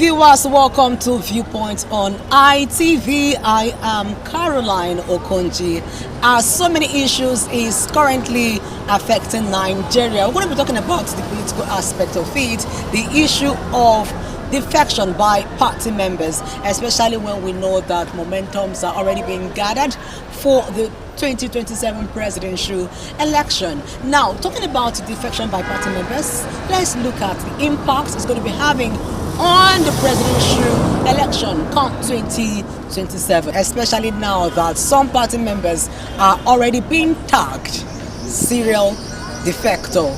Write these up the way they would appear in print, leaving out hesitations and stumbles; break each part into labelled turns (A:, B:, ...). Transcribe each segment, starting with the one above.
A: Viewers, welcome to Viewpoint on ITV. I am Caroline Okonji. As so many issues is currently affecting Nigeria, we're going to be talking about the political aspect of it, the issue of defection by party members, especially when we know that momentums are already being gathered for the 2027 presidential election. Now, talking about defection by party members, let's look at the impact it's going to be having on the presidential election come 2027, especially now that some party members are already being tagged serial defector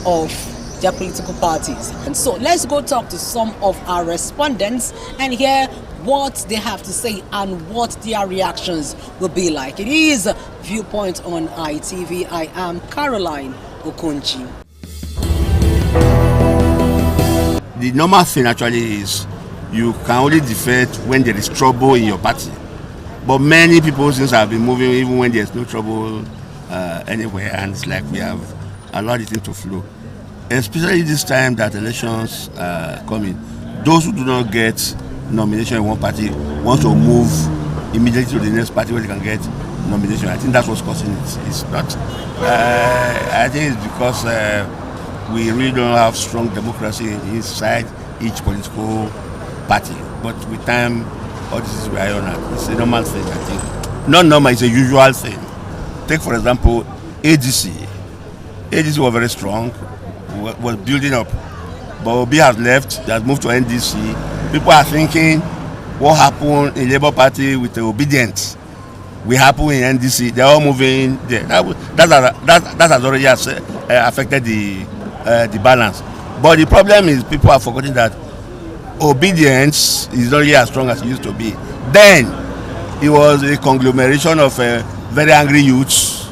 A: of their political parties. And so let's go talk to some of our respondents and hear what they have to say and what their reactions will be like. It is Viewpoint on ITV. I am Caroline Okonji.
B: The normal thing actually is you can only defect when there is trouble in your party. But many people since have been moving even when there's no trouble anywhere, and it's like we have allowed it to flow. Especially this time that elections are coming, those who do not get nomination in one party want to move immediately to the next party where they can get nomination. I think that's what's causing it. It's not. I think it's because we really don't have strong democracy inside each political party. But with time, all this is rely on it. It's a normal thing, I think. Not normal, it's a usual thing. Take, for example, ADC. ADC was very strong, was building up. But Obi has left, they has moved to NDC. People are thinking, what happened in Labour Party with the obedience? We happen in NDC, they're all moving there. That has already affected the balance. But the problem is people are forgetting that obedience is not really as strong as it used to be. Then it was a conglomeration of very angry youths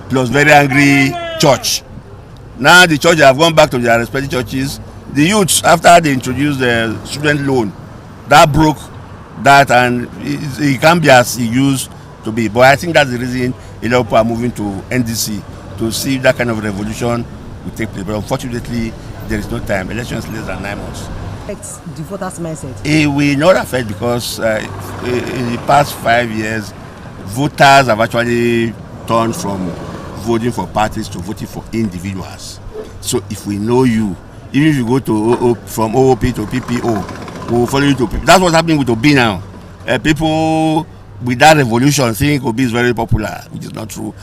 B: plus very angry church. Now the church have gone back to their respective churches. The youths, after they introduced the student loan, that broke that, and it can't be as it used to be. But I think that's the reason a lot of people are moving to NDC to see if that kind of revolution will take place. But unfortunately, there is no time. Election is less than 9 months.
A: It's the voters' mindset.
B: It will not affect because in the past 5 years, voters have actually turned from voting for parties to voting for individuals. So if we know you, even if you go to from OOP to PPO, we will follow you to PPO. That's what's happening with Obi now. People with that revolution think Obi is very popular, which is not true.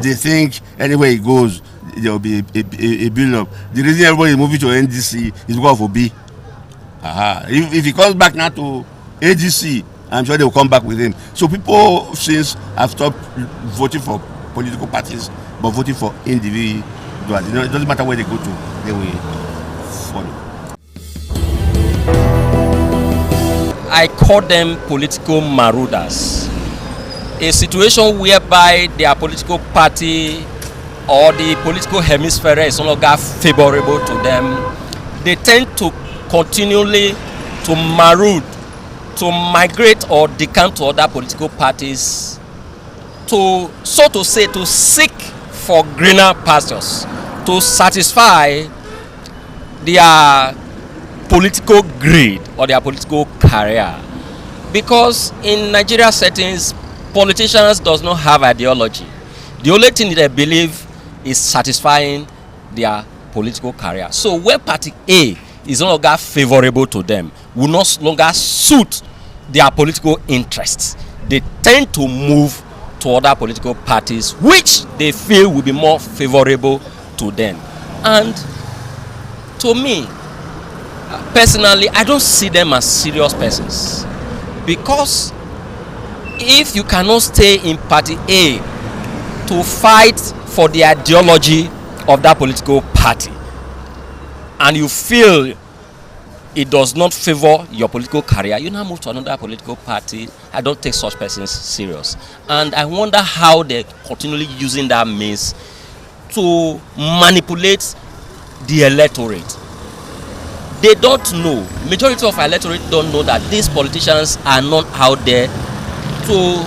B: They think anywhere he goes, there will be a build-up. The reason everybody is moving to NDC is because of Obi. If he comes back now to ADC, I'm sure they will come back with him. So people since have stopped voting for political parties, but voting for individuals. It doesn't matter where they go to, they will follow.
C: I call them political marauders. A situation whereby their political party or the political hemisphere is no longer favorable to them, they tend to continually to maraud, to migrate or decamp to other political parties, to, so to say, to seek for greener pastures, to satisfy their political greed or their political career. Because in Nigeria settings, politicians does not have ideology. The only thing they believe is satisfying their political career. So when party A is no longer favorable to them, will no longer suit their political interests, they tend to move to other political parties which they feel will be more favorable to them. And to me, personally, I don't see them as serious persons, because if you cannot stay in party A to fight for the ideology of that political party, and you feel it does not favor your political career, you now move to another political party. I don't take such persons serious. And I wonder how they're continually using that means to manipulate the electorate. They don't know, majority of our electorate don't know that these politicians are not out there to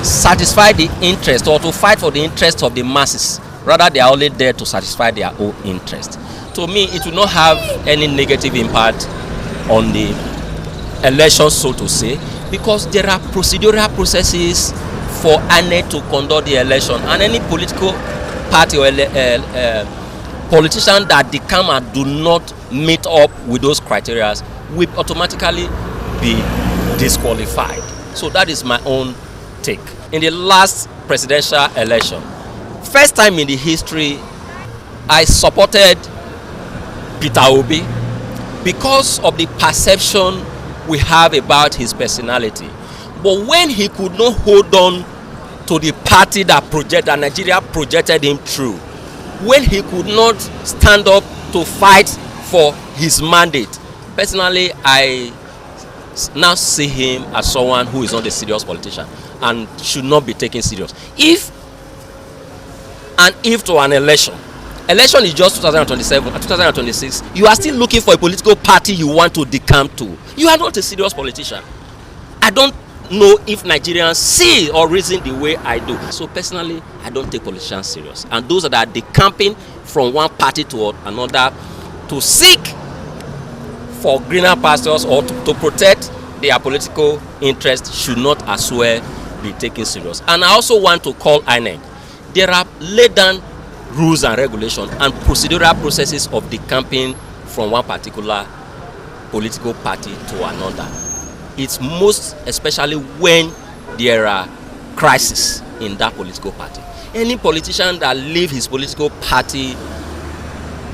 C: satisfy the interest or to fight for the interest of the masses. Rather, they are only there to satisfy their own interest. To me, it will not have any negative impact on the election, so to say, because there are procedural processes for INEC to conduct the election, and any political party or politician that decamp and do not meet up with those criteria will automatically be disqualified. So that is my own take. In the last presidential election, first time in the history, I supported Peter Obi because of the perception we have about his personality. But when he could not hold on to the party that Nigeria projected him through, when he could not stand up to fight for his mandate, personally, I now see him as someone who is not a serious politician and should not be taken serious. If to an election is just 2027 and 2026, you are still looking for a political party you want to decamp to, you are not a serious politician. I don't know if Nigerians see or reason the way I do. So personally, I don't take politicians serious. And those that are decamping from one party to another to seek for greener pastures or to protect their political interests should not as well be taken serious. And I also want to call INEC. There are laid down rules and regulations and procedural processes of decamping from one particular political party to another. It's most especially when there are crises in that political party. Any politician that leaves his political party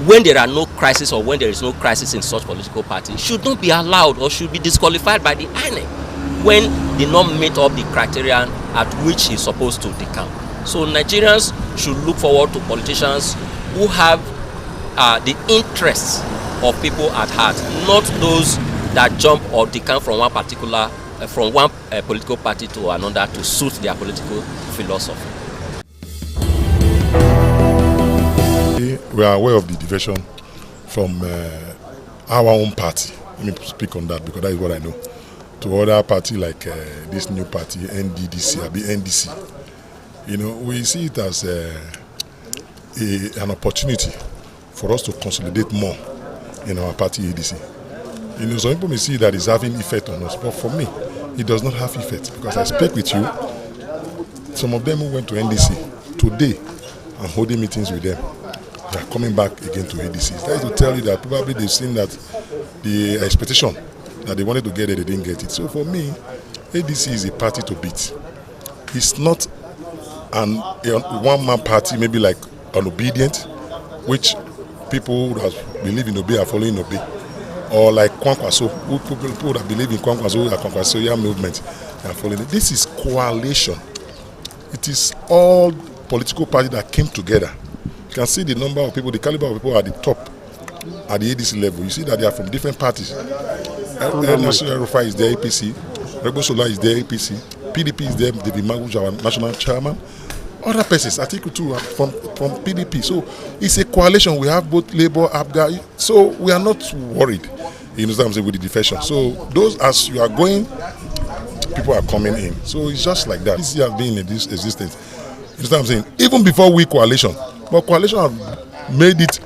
C: when there are no crisis or when there is no crisis in such political party should not be allowed or should be disqualified by the INEC when they not meet up the criteria at which he's supposed to decamp. So Nigerians should look forward to politicians who have the interests of people at heart, not those that jump or decamp from one particular political party to another to suit their political philosophy.
D: We are aware of the diversion from our own party. Let me speak on that because that is what I know. To other party like this new party, NDDC, NDC. You know, we see it as an opportunity for us to consolidate more in our party ADC. You know, some people may see that it's having effect on us, but for me, it does not have effect because I speak with you. Some of them who went to NDC today, I'm holding meetings with them. They are coming back again to ADC. That is to tell you that probably they've seen that the expectation that they wanted to get it, they didn't get it. So for me, ADC is a party to beat. It's not a one-man party, maybe like an Obedient, which people that believe in Obi are following Obi, or like Kwankwaso, people that believe in Kwankwaso, the Kwankwasoya movement, they are following it. This is coalition. It is all political parties that came together. You can see the number of people, the caliber of people at the top, at the ADC level. You see that they are from different parties. National Rufa is there, APC. Rebo Sola is there, APC. PDP is there, David Maguj, our national chairman. Other persons, Article 2 from PDP. So it's a coalition. We have both Labour, ABGA. So we are not worried, you know what I'm saying, with the defection. So those, as you are going, people are coming in. So it's just like that. This has been in this existence. You know what I'm saying? Even before we coalition. But coalition have made it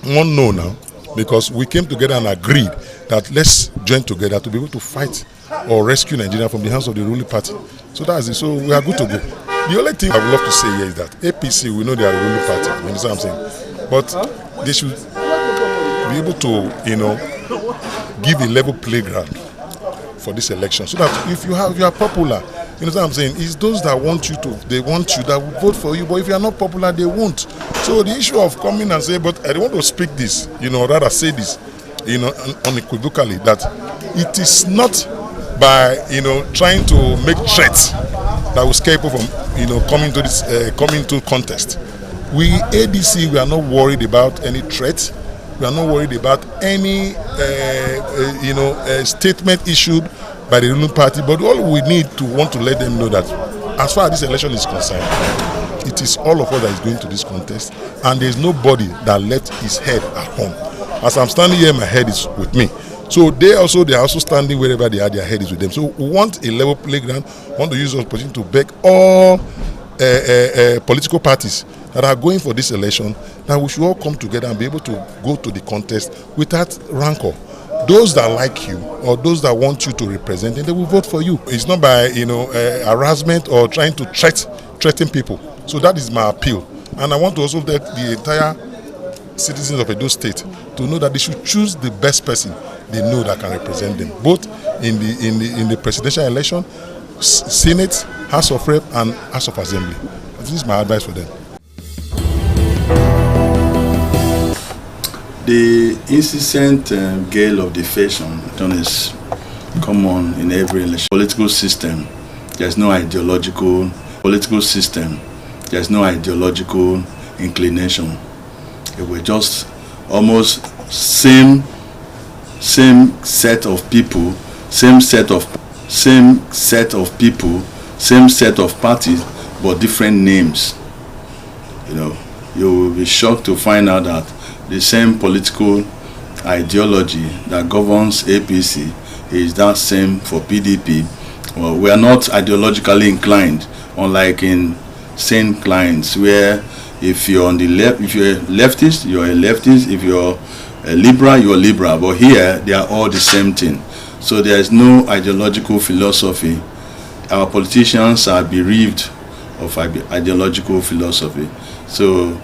D: unknown now because we came together and agreed that let's join together to be able to fight or rescue Nigeria from the hands of the ruling party. So that's it. So we are good to go. The only thing I would love to say here is that APC, we know they are the ruling party. You understand what I'm saying? But they should be able to, you know, give a level playground for this election so that if you are popular, you know what I'm saying, it's those that want you to, they want you, that will vote for you, but if you are not popular, they won't. So the issue of coming and say, but I don't want to speak this, you know, rather say this, you know, unequivocally, that it is not by, you know, trying to make threats that will scare people from, you know, coming to this, coming to contest. We, ADC, we are not worried about any threat. We are not worried about any, you know, statement issued by the ruling party, but all we need to want to let them know that as far as this election is concerned, it is all of us that is going to this contest, and there is nobody that left his head at home. As I'm standing here, my head is with me. So they are also standing wherever they are, their head is with them. So we want a level playground. We want to use the opportunity to beg all political parties that are going for this election that we should all come together and be able to go to the contest without rancor. those that like you or those that want you to represent them, they will vote for you. It's not by harassment or trying to threaten people. So that is my appeal. And I want to also let the entire citizens of Edo State to know that they should choose the best person they know that can represent them, both in the presidential election, Senate, House of Rep, and House of Assembly. This is my advice for them.
E: The incessant gale of defamation is common in every election. Political system, there's no ideological inclination. It was just almost same set of people, same set of parties, but different names. You will be shocked to find out that the same political ideology that governs APC is that same for PDP. Well, we are not ideologically inclined, unlike in sane clients, where if you're on the left, if you're a leftist, you're a leftist. If you're a liberal, you're a liberal. But here, they are all the same thing. So there is no ideological philosophy. Our politicians are bereaved of ideological philosophy. So,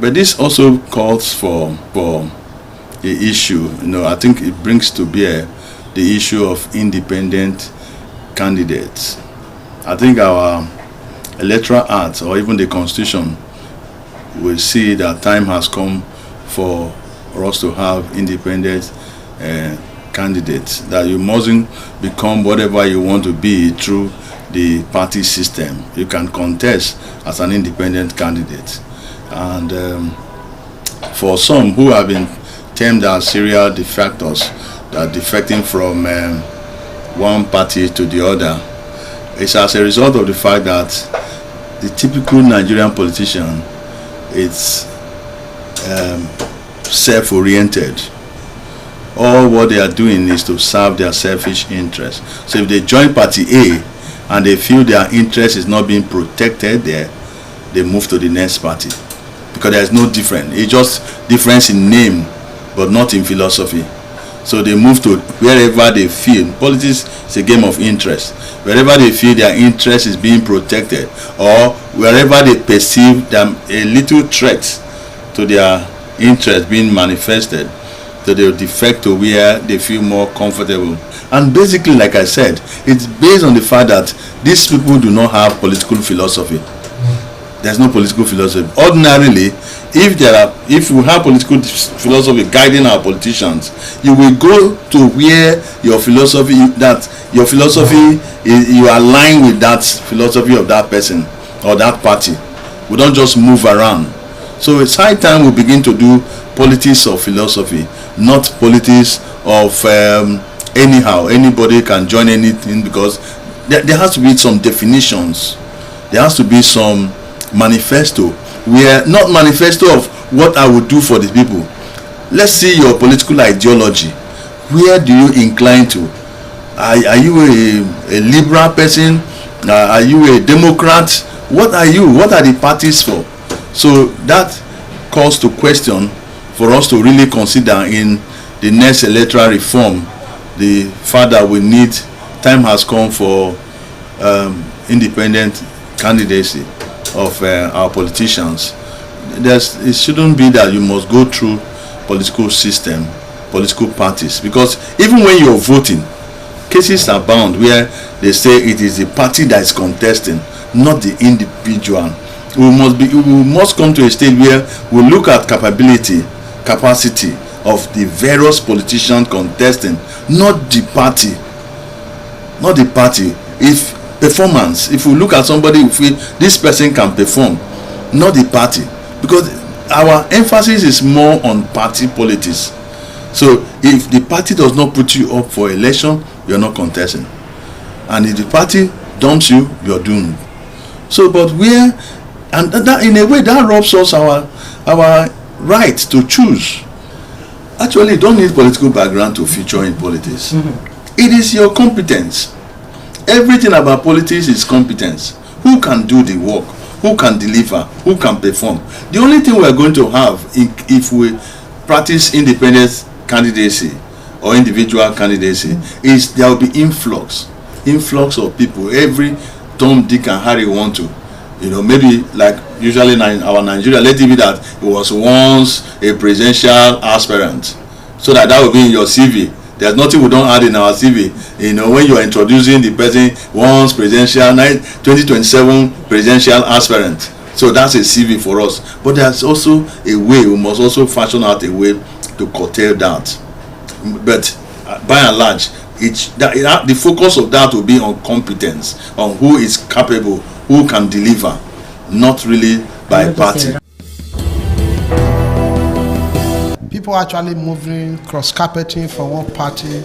E: but this also calls for the issue. I think it brings to bear the issue of independent candidates. I think our electoral act or even the Constitution will see that time has come for us to have independent candidates, that you mustn't become whatever you want to be through the party system. You can contest as an independent candidate. And for some who have been termed as serial defectors, that defecting from one party to the other, it's as a result of the fact that the typical Nigerian politician is self-oriented. All what they are doing is to serve their selfish interests. So if they join party A and they feel their interest is not being protected there, they move to the next party, because there is no difference. It's just difference in name but not in philosophy. So they move to wherever they feel. Politics is a game of interest. Wherever they feel their interest is being protected, or wherever they perceive them a little threat to their interest being manifested, so they will defect to where they feel more comfortable. And basically, like I said, it's based on the fact that these people do not have political philosophy. There's no political philosophy. Ordinarily, if we have political philosophy guiding our politicians, you will go to where your philosophy is, you align with that philosophy of that person or that party. We don't just move around. So it's high time we begin to do politics of philosophy, not politics of anyhow. Anybody can join anything, because there has to be some definitions. There has to be some manifesto. We are not manifesto of what I would do for the people. Let's see your political ideology. Where do you incline to? Are you a liberal person? Are you a Democrat? What are you? What are the parties for? So that calls to question for us to really consider in the next electoral reform. The fact that we need, time has come for independent candidacy of our politicians. It shouldn't be that you must go through political system, political parties, because even when you're voting, cases are bound where they say it is the party that is contesting, not the individual. We must come to a stage where we look at capacity of the various politicians contesting, not the party. If performance, if we look at somebody, if this person can perform, not the party, because our emphasis is more on party politics. So if the party does not put you up for election, you're not contesting, and if the party dumps you, you're doomed. So, but and that in a way that robs us our right to choose. Actually, you don't need political background to feature in politics. It is your competence. Everything about politics is competence. Who can do the work? Who can deliver? Who can perform? The only thing we are going to have if we practice independent candidacy or individual candidacy, is there will be influx of people. Every Tom, Dick and Harry want to, maybe like usually in our Nigeria, let it be that it was once a presidential aspirant, so that will be in your CV. There's nothing we don't add in our CV. When you are introducing the person, once presidential, 2027 presidential aspirant. So that's a CV for us. But there's also a way, we must also fashion out a way to curtail that. But by and large, the focus of that will be on competence, on who is capable, who can deliver, not really by party.
F: People actually moving cross-carpeting from one party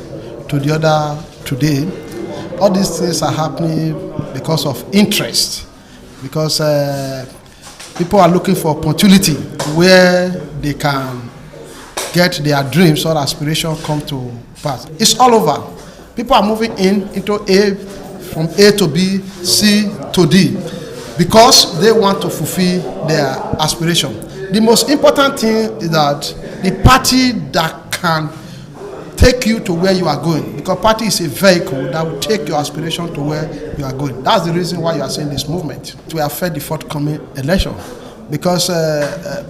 F: to the other today. All these things are happening because of interest, because people are looking for opportunity where they can get their dreams or aspirations come to pass. It's all over. People are moving into A, from A to B, C to D, because they want to fulfill their aspiration. The most important thing is that the party that can take you to where you are going, because party is a vehicle that will take your aspiration to where you are going. That's the reason why you are seeing this movement to affect the forthcoming election, because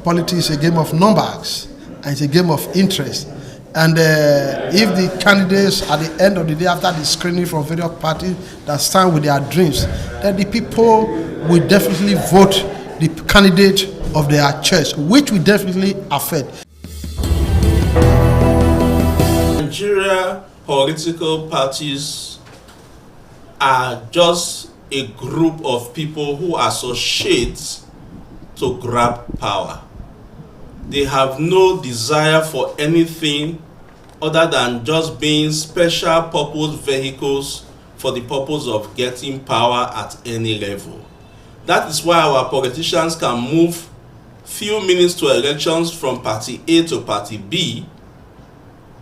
F: politics is a game of numbers and it's a game of interest. And if the candidates at the end of the day, after the screening from various parties that stand with their dreams, then the people will definitely vote the candidate of their choice, which will definitely affect.
G: Nigeria political parties are just a group of people who associate to grab power. They have no desire for anything other than just being special purpose vehicles for the purpose of getting power at any level. That is why our politicians can move few minutes to elections from party A to party B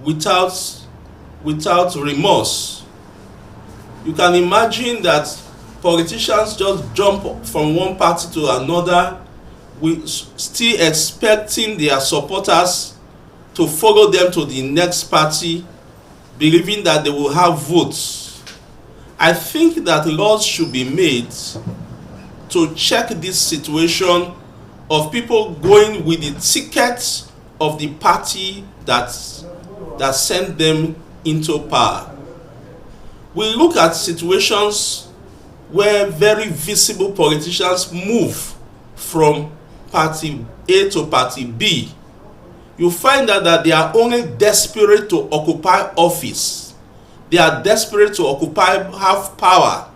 G: without remorse. You can imagine that politicians just jump from one party to another, still expecting their supporters to follow them to the next party, believing that they will have votes. I think that laws should be made to check this situation of people going with the ticket of the party that sent them into power. We look at situations where very visible politicians move from party A to party B. You find out that they are only desperate to occupy office. They are desperate to have power.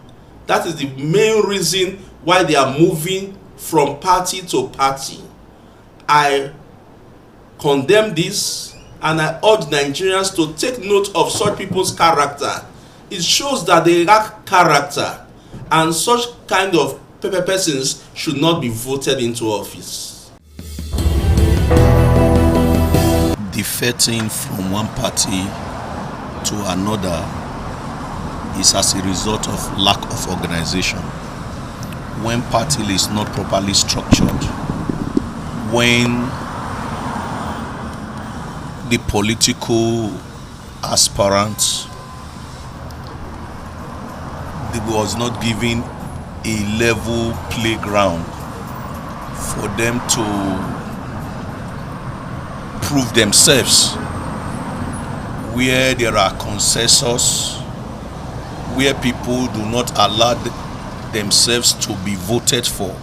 G: That is the main reason why they are moving from party to party. I condemn this, and I urge Nigerians to take note of such people's character. It shows that they lack character, and such kind of persons should not be voted into office.
H: Defecting from one party to another is as a result of lack of organization. When party is not properly structured, when the political aspirant was not given a level playground for them to prove themselves, where there are consensus, where people do not allow themselves to be voted for,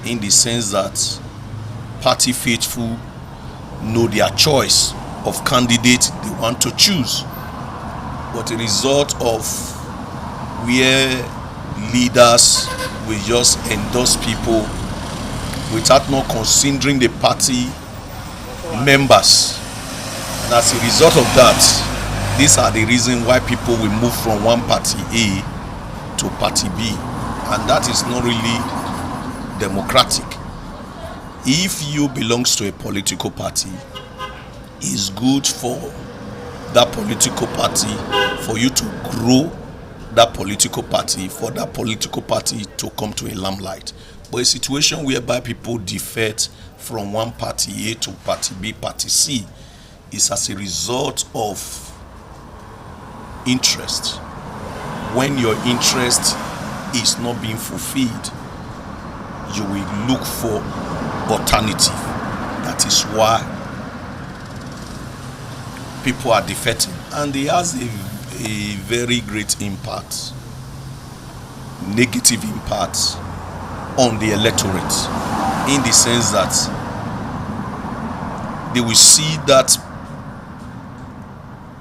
H: in the sense that party faithful know their choice of candidate they want to choose, but a result of where leaders will just endorse people without not considering the party members. And as a result of that, these are the reasons why people will move from one party A to party B, and that is not really democratic. If you belong to a political party, it's good for that political party, for you to grow that political party, for that political party to come to a limelight. But a situation whereby people defect from one party A to party B, party C, is as a result of interest. When your interest is not being fulfilled, you will look for alternative. That is why people are defecting, and it has a very great impact, negative impact on the electorate, in the sense that they will see that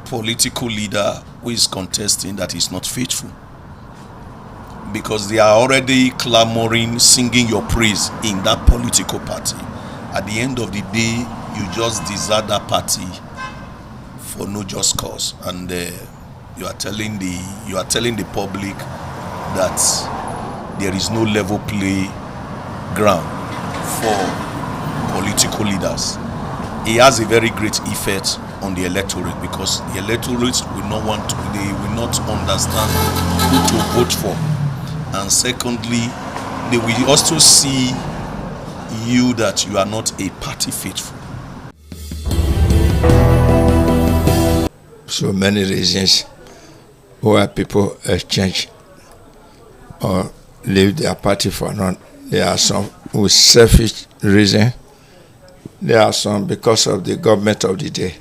H: political leader who is contesting that is not faithful, because they are already clamoring, singing your praise in that political party. At the end of the day, you just desert that party for no just cause, and you are telling the public that there is no level play ground for political leaders. It has a very great effect on the electorate, because the electorate will not understand who to vote for, and secondly, they will also see you that you are not a party faithful.
I: So many reasons why people exchange or leave their party for none. There are some with selfish reason. There are some because of the government of the day.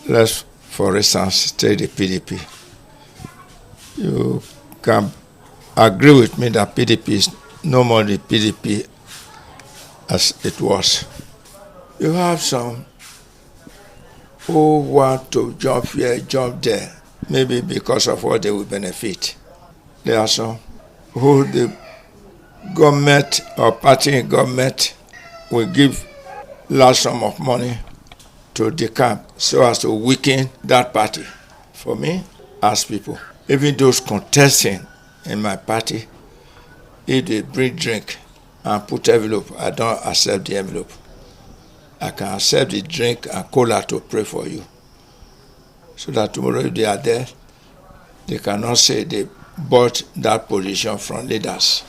I: Let's, for instance, take the PDP. You can agree with me that PDP is no more the PDP as it was. You have some who want to jump here, jump there, maybe because of what they will benefit. There are some who the government or party in government will give large sum of money to the camp so as to weaken that party. For me, as people, even those contesting in my party, if they bring drink and put envelope, I don't accept the envelope. I can accept the drink and cola to pray for you, so that tomorrow if they are there, they cannot say they bought that position from leaders.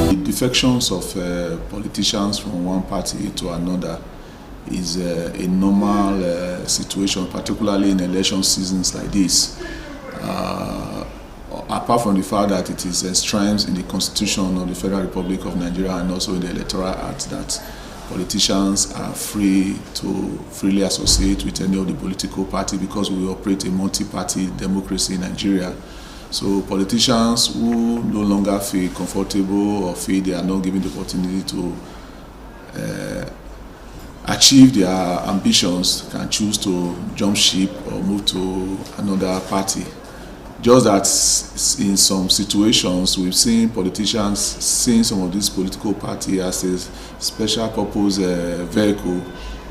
J: The defections of politicians from one party to another is a normal situation, particularly in election seasons like this. Apart from the fact that it is enshrined in the Constitution of the Federal Republic of Nigeria and also in the Electoral Act that politicians are free to freely associate with any of the political party, because we operate a multi-party democracy in Nigeria. So politicians who no longer feel comfortable or feel they are not given the opportunity to achieve their ambitions can choose to jump ship or move to another party. Just that in some situations we've seen politicians seeing some of these political parties as a special purpose vehicle,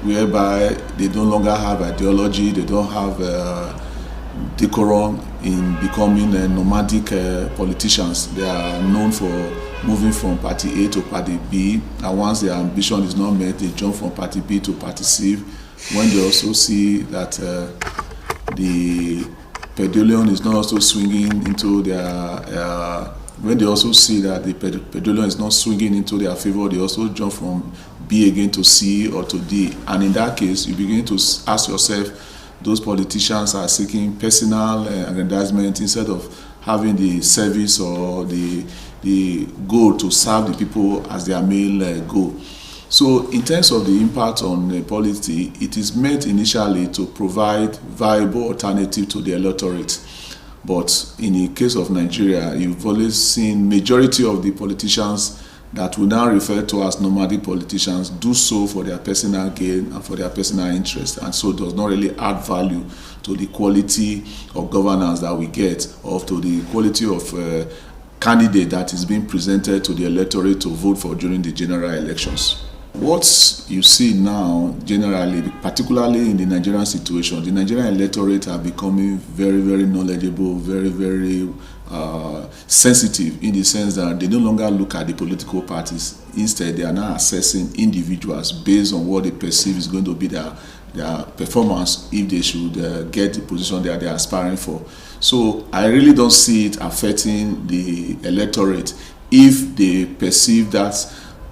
J: whereby they no longer have ideology, they don't have decorum in becoming nomadic politicians. They are known for moving from party A to party B, and once their ambition is not met, they jump from party B to party C, when they also see that the pendulum is not also swinging into their when they also see that the pendulum is not swinging into their favor, they also jump from B again to C or to D. And in that case, you begin to ask yourself, those politicians are seeking personal aggrandizement instead of having the service or the goal to serve the people as their main goal. So in terms of the impact on polity, it is meant initially to provide viable alternative to the electorate. But in the case of Nigeria, you've always seen majority of the politicians that we now refer to as nomadic politicians do so for their personal gain and for their personal interest, and so does not really add value to the quality of governance that we get, or to the quality of candidate that is being presented to the electorate to vote for during the general elections. What you see now, generally, particularly in the Nigerian situation, the Nigerian electorate are becoming very, very knowledgeable, very, very sensitive, in the sense that they no longer look at the political parties. Instead, they are now assessing individuals based on what they perceive is going to be their performance if they should get the position that they are aspiring for. So I really don't see it affecting the electorate if they perceive that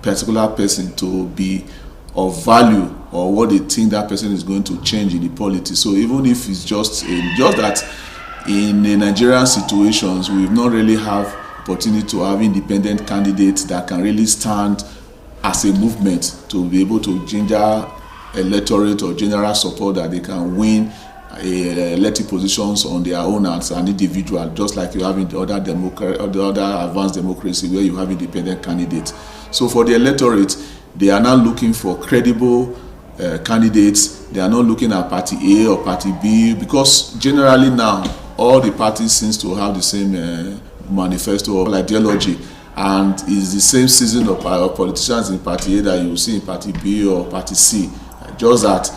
J: particular person to be of value or what they think that person is going to change in the politics. So even if it's just that in the Nigerian situations, we've not really have opportunity to have independent candidates that can really stand as a movement to be able to ginger electorate or general support that they can win elected positions on their own as an individual, just like you have in the other advanced democracy where you have independent candidates. So for the electorate, they are now looking for credible candidates. They are not looking at party A or party B, because generally now all the parties seems to have the same manifesto or ideology, and it's the same season of politicians in party A that you see in party B or party C. Just that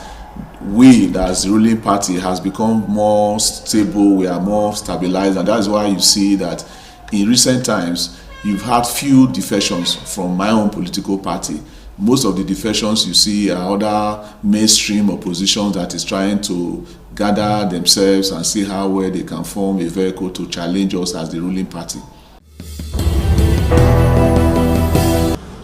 J: we, as the ruling party, has become more stable, we are more stabilized, and that's why you see that in recent times you've had few defections from my own political party. Most of the defections you see are other mainstream oppositions that is trying to gather themselves and see how well they can form a vehicle to challenge us as the ruling party.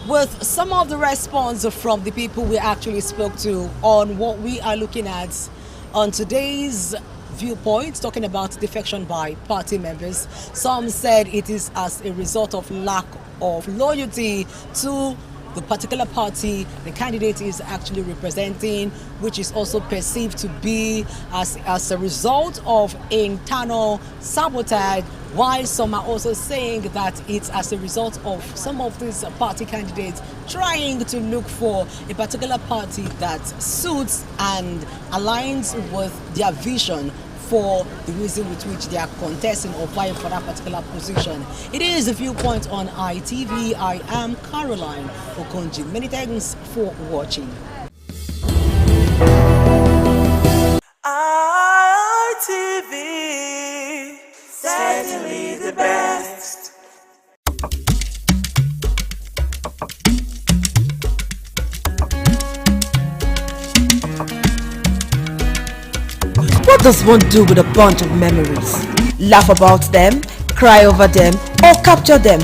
A: With some of the response from the people we actually spoke to on what we are looking at on today's viewpoint, talking about defection by party members, some said it is as a result of lack of loyalty to the particular party the candidate is actually representing, which is also perceived to be as a result of internal sabotage, while some are also saying that it's as a result of some of these party candidates trying to look for a particular party that suits and aligns with their vision for the reason with which they are contesting or vying for that particular position. It is a viewpoint on ITV. I am Caroline Okonji. Many thanks for watching.
K: ITV, certainly the best.
L: What does one do with a bunch of memories? Laugh about them, cry over them, or capture them?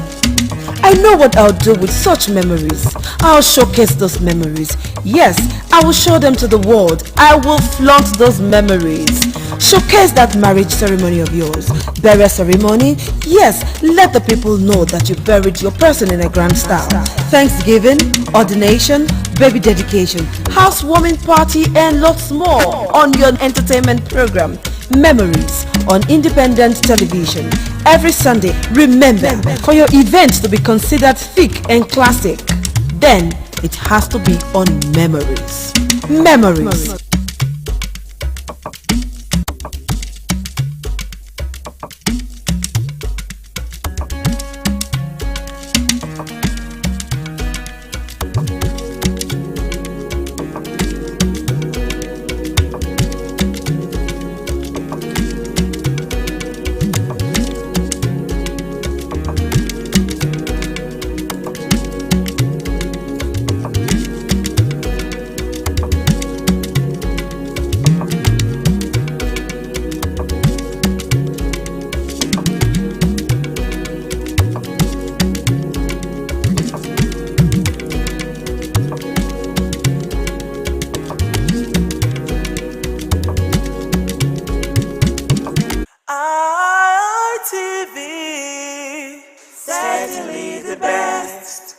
L: I know what I'll do with such memories. I'll showcase those memories. Yes, I will show them to the world. I will flaunt those memories. Showcase that marriage ceremony of yours. Burial ceremony? Yes, let the people know that you buried your person in a grand style. Thanksgiving, ordination, baby dedication, housewarming party, and lots more on your entertainment program, Memories, on independent television. Every Sunday, remember, for your event to be considered thick and classic, then it has to be on Memories. Memories.
K: ITV, certainly the best.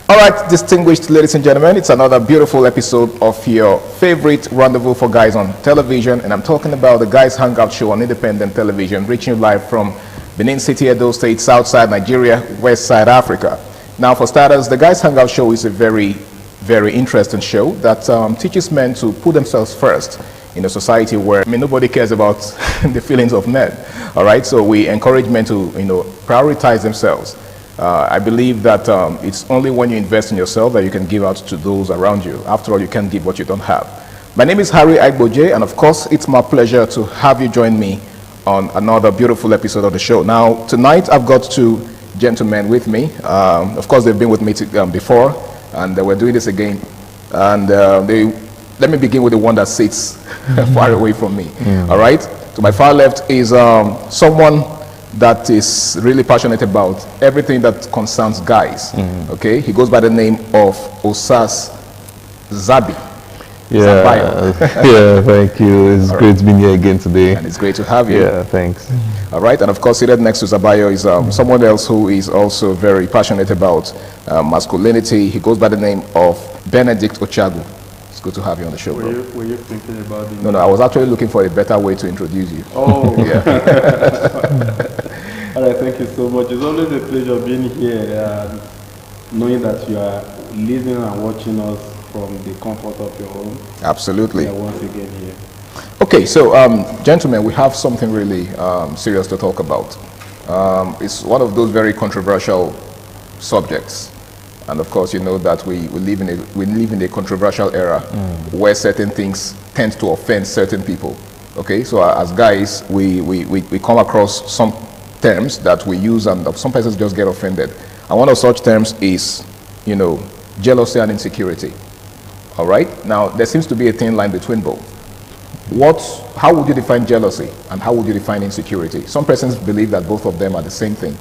M: All right, distinguished ladies and gentlemen, it's another beautiful episode of your favorite rendezvous for guys on television, and I'm talking about the Guys Hangout Show on independent television, reaching you live from Benin City, Edo State, Southside Nigeria, West Side Africa. Now, for starters, the Guys Hangout Show is a very, very interesting show that teaches men to put themselves first in a society where nobody cares about the feelings of men. All right, so we encourage men to prioritize themselves. I believe that it's only when you invest in yourself that you can give out to those around you. After all, you can't give what you don't have. My name is Harry Agboje, and of course, it's my pleasure to have you join me on another beautiful episode of the show. Now, tonight I've got two gentlemen with me. Of course, they've been with me before, and we're doing this again. And let me begin with the one that sits far away from me. All right. To my far left is someone that is really passionate about everything that concerns guys. Okay. He goes by the name of Osas Zabi.
N: Yeah, yeah, thank you. It's great being here again today.
M: And it's great to have you.
N: Yeah, thanks.
M: All right, and of course, seated next to Zabayo is someone else who is also very passionate about masculinity. He goes by the name of Benedict Ochagu. It's good to have you on the show, bro.
O: Were you thinking about it?
M: No, I was actually looking for a better way to introduce you.
O: Oh,
M: yeah.
O: All right, thank you so much. It's always a pleasure being here, knowing that you are listening and watching us from the comfort of your home.
M: Absolutely.
O: We are once again here.
M: Okay, so gentlemen, we have something really serious to talk about. It's one of those very controversial subjects, and of course, you know that we live in a controversial era where certain things tend to offend certain people. Okay, so as guys, we come across some terms that we use, and some persons just get offended. And one of such terms is, you know, jealousy and insecurity. All right. Now, there seems to be a thin line between both. How would you define jealousy and how would you define insecurity? Some persons believe that both of them are the same thing.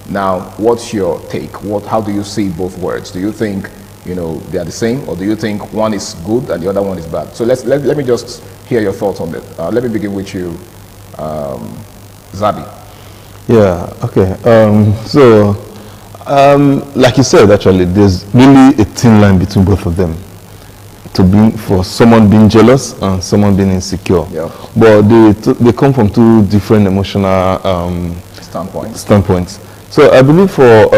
M: Now, what's your take? How do you see both words? Do you think, you know, they are the same, or do you think one is good and the other one is bad? So let me just hear your thoughts on that. Let me begin with you, Zabi.
N: Yeah. Okay. Like you said, actually, there's really a thin line between both of them. For someone being jealous and someone being insecure.
M: Yeah.
N: But they come from two different emotional standpoints. So I believe for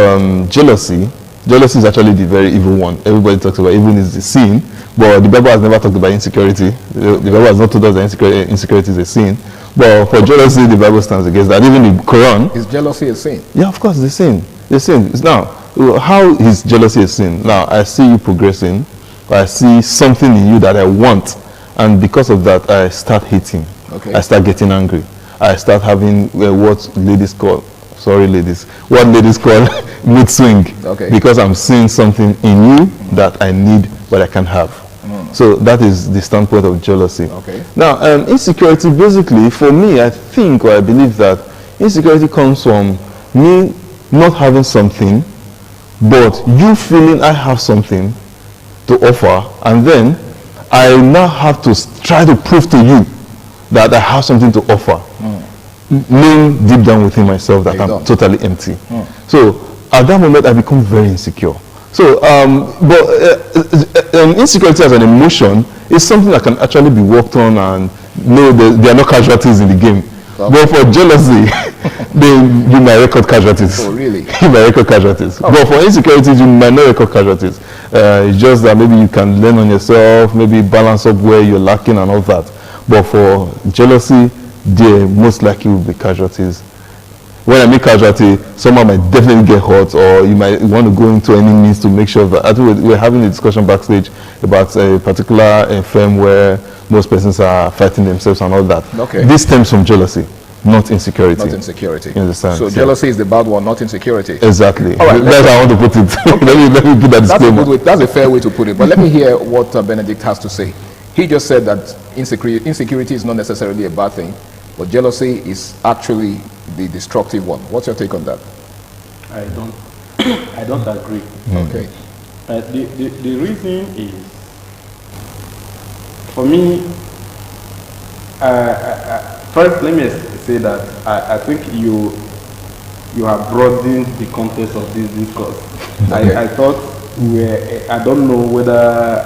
N: jealousy is actually the very evil one. Everybody talks about evil is the sin, but the Bible has never talked about insecurity. The Bible has not told us that insecurity is a sin. But for jealousy, the Bible stands against that. Even the Quran.
M: Is jealousy a sin?
N: Yeah, of course, the sin. The sin. Now, how is jealousy a sin? Now, I see you progressing. I see something in you that I want, and because of that, I start hating.
M: Okay.
N: I start getting angry. I start having what ladies call mood swing.
M: Okay.
N: Because I'm seeing something in you that I need but I can't have. So that is the standpoint of jealousy.
M: Okay.
N: Now, insecurity, basically, for me, I think, or I believe that insecurity comes from me not having something, but you feeling I have something to offer, and then I now have to try to prove to you that I have something to offer, knowing deep down within myself that I'm totally empty. So at that moment, I become very insecure. So, insecurity as an emotion is something that can actually be worked on, and no, there are no casualties in the game. But for jealousy, then you might record casualties.
M: Oh, really?
N: You might record casualties. But for insecurities, you might not record casualties. It's just that maybe you can learn on yourself, maybe balance up where you're lacking and all that. But for jealousy, there most likely will be casualties. When I mean casualty, someone might definitely get hurt, or you might want to go into any means to make sure that. I think we're having a discussion backstage about a particular firm where most persons are fighting themselves and all that.
M: Okay.
N: This stems from jealousy, not insecurity.
M: Not insecurity.
N: You understand?
M: So jealousy is the bad one, not insecurity.
N: Exactly.
M: All right,
N: that's how I want to put it.
M: Okay.
N: let me put that disclaimer.
M: That's a fair way to put it. But let me hear what Benedict has to say. He just said that insecurity is not necessarily a bad thing, but jealousy is actually the destructive one. What's your take on that?
O: I don't agree.
M: Okay.
O: The reason is, for me, first let me say that I think you have broadened the context of this discourse.
M: Okay.
O: I thought I don't know whether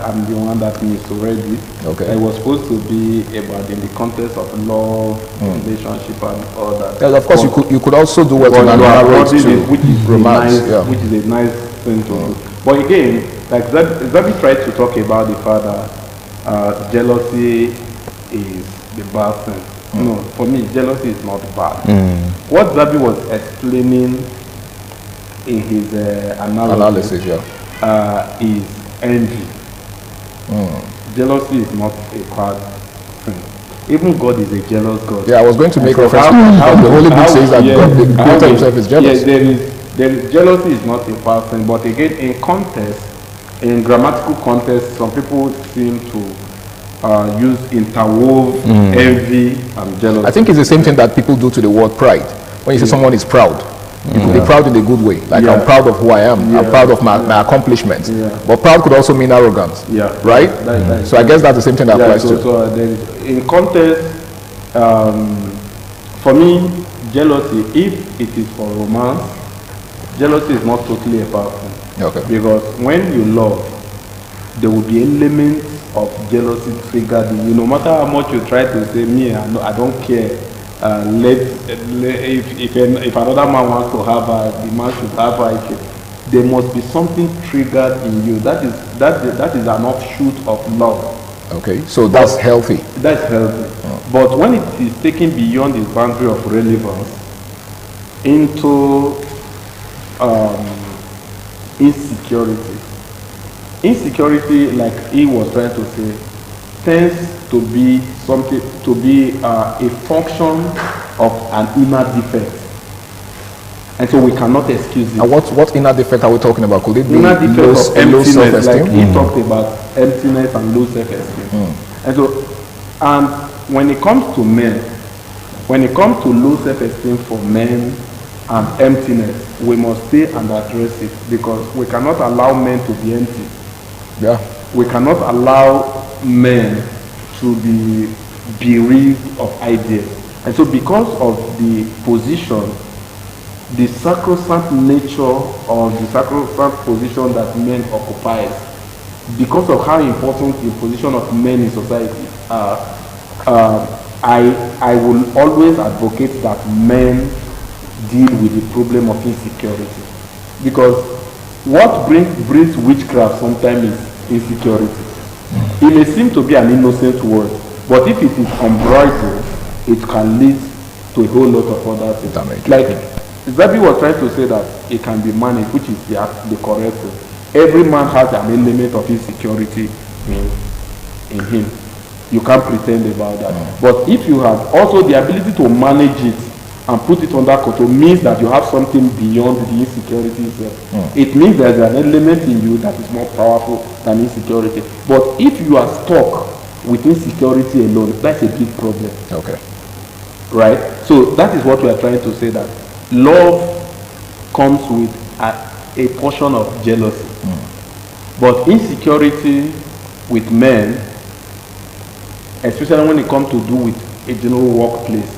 O: I'm the one that misread it.
M: Okay.
O: It was supposed to be about in the context of love, relationship, and all that.
M: Yeah, of course, you could also do what you
O: which is
M: romance,
O: which is a nice thing to do. But again, like Zabi tried to talk about the father. Jealousy is the bad thing. No, for me, jealousy is not bad. What Zabi was explaining in his analysis is envy. Jealousy is not a bad thing. Even God is a jealous God.
M: Yeah, I was going to make reference to how the Holy Book says that God, the Creator himself is jealous.
O: Yes, there is jealousy is not a bad thing, but again, in grammatical context, some people seem to interwove envy and jealousy.
M: I think it's the same thing that people do to the word pride. When you say someone is proud, you could be proud in a good way. Like I'm proud of who I am. I'm proud of my accomplishments. But proud could also mean arrogance. Right? So I guess that's the same thing that applies to.
O: So in context, for me, jealousy, if it is for romance, jealousy is not totally a bad thing. Because when you love, there will be elements of jealousy triggered in you. No matter how much you try to say, me, I don't care. If another man wants to have her, the man should have her. There must be something triggered in you. That is an offshoot of love.
M: Okay, so that's healthy.
O: That's healthy. But when it is taken beyond the boundary of relevance into insecurity, like he was trying to say, tends to be something, to be a function of an inner defect, and so we cannot excuse it.
M: And what inner defect are we talking about? Could it be
O: inner defect of emptiness, like he talked about emptiness and low self-esteem. And when it comes to men, when it comes to low self-esteem for men and emptiness, we must stay and address it, because we cannot allow men to be empty. We cannot allow men to be bereaved of ideas. And so because of the position, the sacrosanct nature or the sacrosanct position that men occupy, because of how important the position of men in society are, I will always advocate that men deal with the problem of insecurity. Because what brings witchcraft sometimes is insecurity. It may seem to be an innocent word, but if it is unbridled, it can lead to a whole lot of other things. Like Zabi was trying to say that it can be managed, which is the correct thing. Every man has an element of insecurity in him. You can't pretend about that. But if you have also the ability to manage it and put it under control, means that you have something beyond the insecurity itself. It means there's an element in you that is more powerful than insecurity. But if you are stuck with insecurity alone, that's a big problem. Right? So that is what we are trying to say, that love comes with a portion of jealousy. But insecurity with men, especially when it comes to do with a general workplace,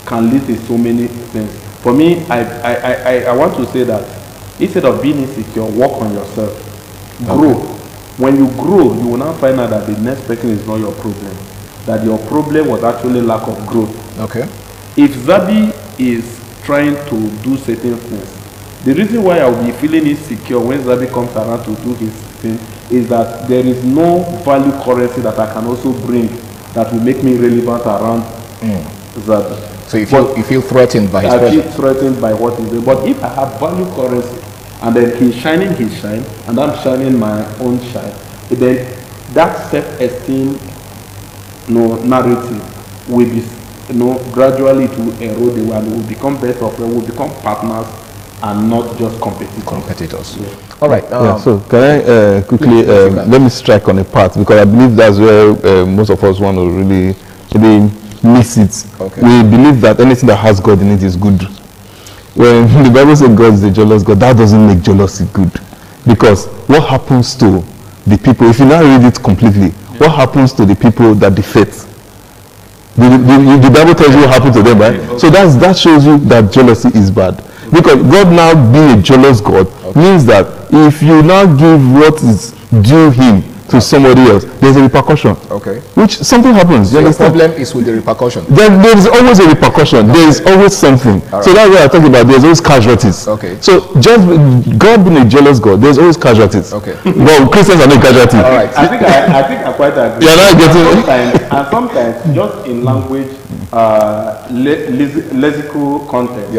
O: can lead to so many things. For me, I want to say that instead of being insecure, work on yourself. Grow. When you grow, you will now find out that the next person is not your problem. That your problem was actually lack of growth. If Zabi is trying to do certain things, the reason why I will be feeling insecure when Zabi comes around to do his thing is that there is no value currency that I can also bring that will make me relevant around Zabi.
M: So you feel threatened by his presence? I feel
O: threatened by what he's doing. But if I have value currency, and then he's shining his shine, and I'm shining my own shine, then that self-esteem narrative will be, gradually to erode, and will become better, will become partners and not just competitors.
M: All right.
N: So can I quickly let me strike on a part, because I believe that's where most of us want to really miss it. We believe that anything that has God in it is good. When the Bible says God is a jealous God, that doesn't make jealousy good. Because what happens to the people, if you now read it completely, what happens to the people that defect? The Bible tells you what happened to them, right? So that shows you that jealousy is bad. Because God now being a jealous God means that if you now give what is due him to somebody else, there's a repercussion. Which something happens.
M: So the problem is with the repercussion.
N: There is always a repercussion. There is always something. So that's what I'm talking about. There's always casualties. So just God being a jealous God, there's always casualties. Well, Christians are not casualties.
O: I think I quite agree.
N: You're not getting
O: sometimes just in language, lexical content.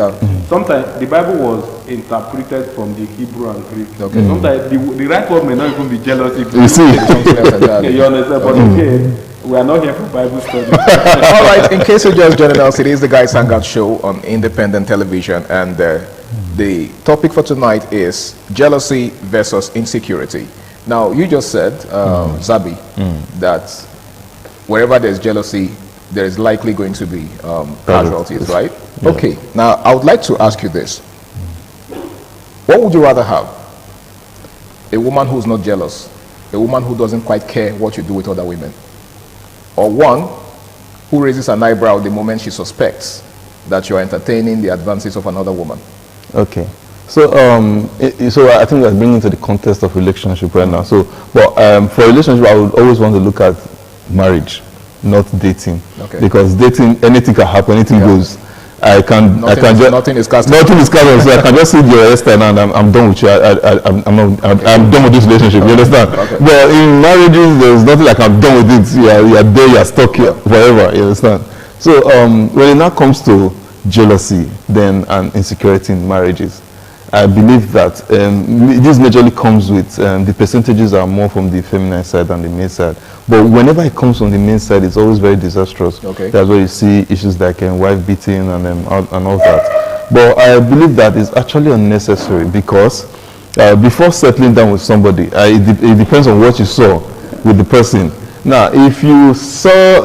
O: Sometimes the Bible was interpreted from the Hebrew and Greek. Sometimes the right word may not even be jealousy.
N: You see.
O: You understand? But we are not here for Bible study.
M: All right, in case you're just joining us, it is the Guys Hangout Show on independent television, and the topic for tonight is jealousy versus insecurity. Now, you just said, Zabi, that wherever there's jealousy, there is likely going to be casualties, right?
N: Yeah.
M: Okay, now I would like to ask you this. What would you rather have? A woman who's not jealous, a woman who doesn't quite care what you do with other women, or one who raises an eyebrow the moment she suspects that you're entertaining the advances of another woman?
N: Okay. So, so I think we're bringing to the context of relationship right now. So, but for relationship, I would always want to look at marriage, not dating.
M: Okay.
N: Because dating, anything can happen, anything goes. Nothing
M: is cast.
N: Nothing is cast. So I can just see your Esther and I'm done with you. I'm done with this relationship. You understand?
M: Okay.
N: But in marriages, there's nothing like I'm done with it. You're there. You're stuck here forever. You understand? So when it now comes to jealousy, then and insecurity in marriages, I believe that this majorly comes with the percentages are more from the feminine side than the male side. But whenever it comes from the male side, it's always very disastrous.
M: Okay.
N: That's where you see issues like wife beating and all that. But I believe that is actually unnecessary because before settling down with somebody, it depends on what you saw with the person. Now, if you saw,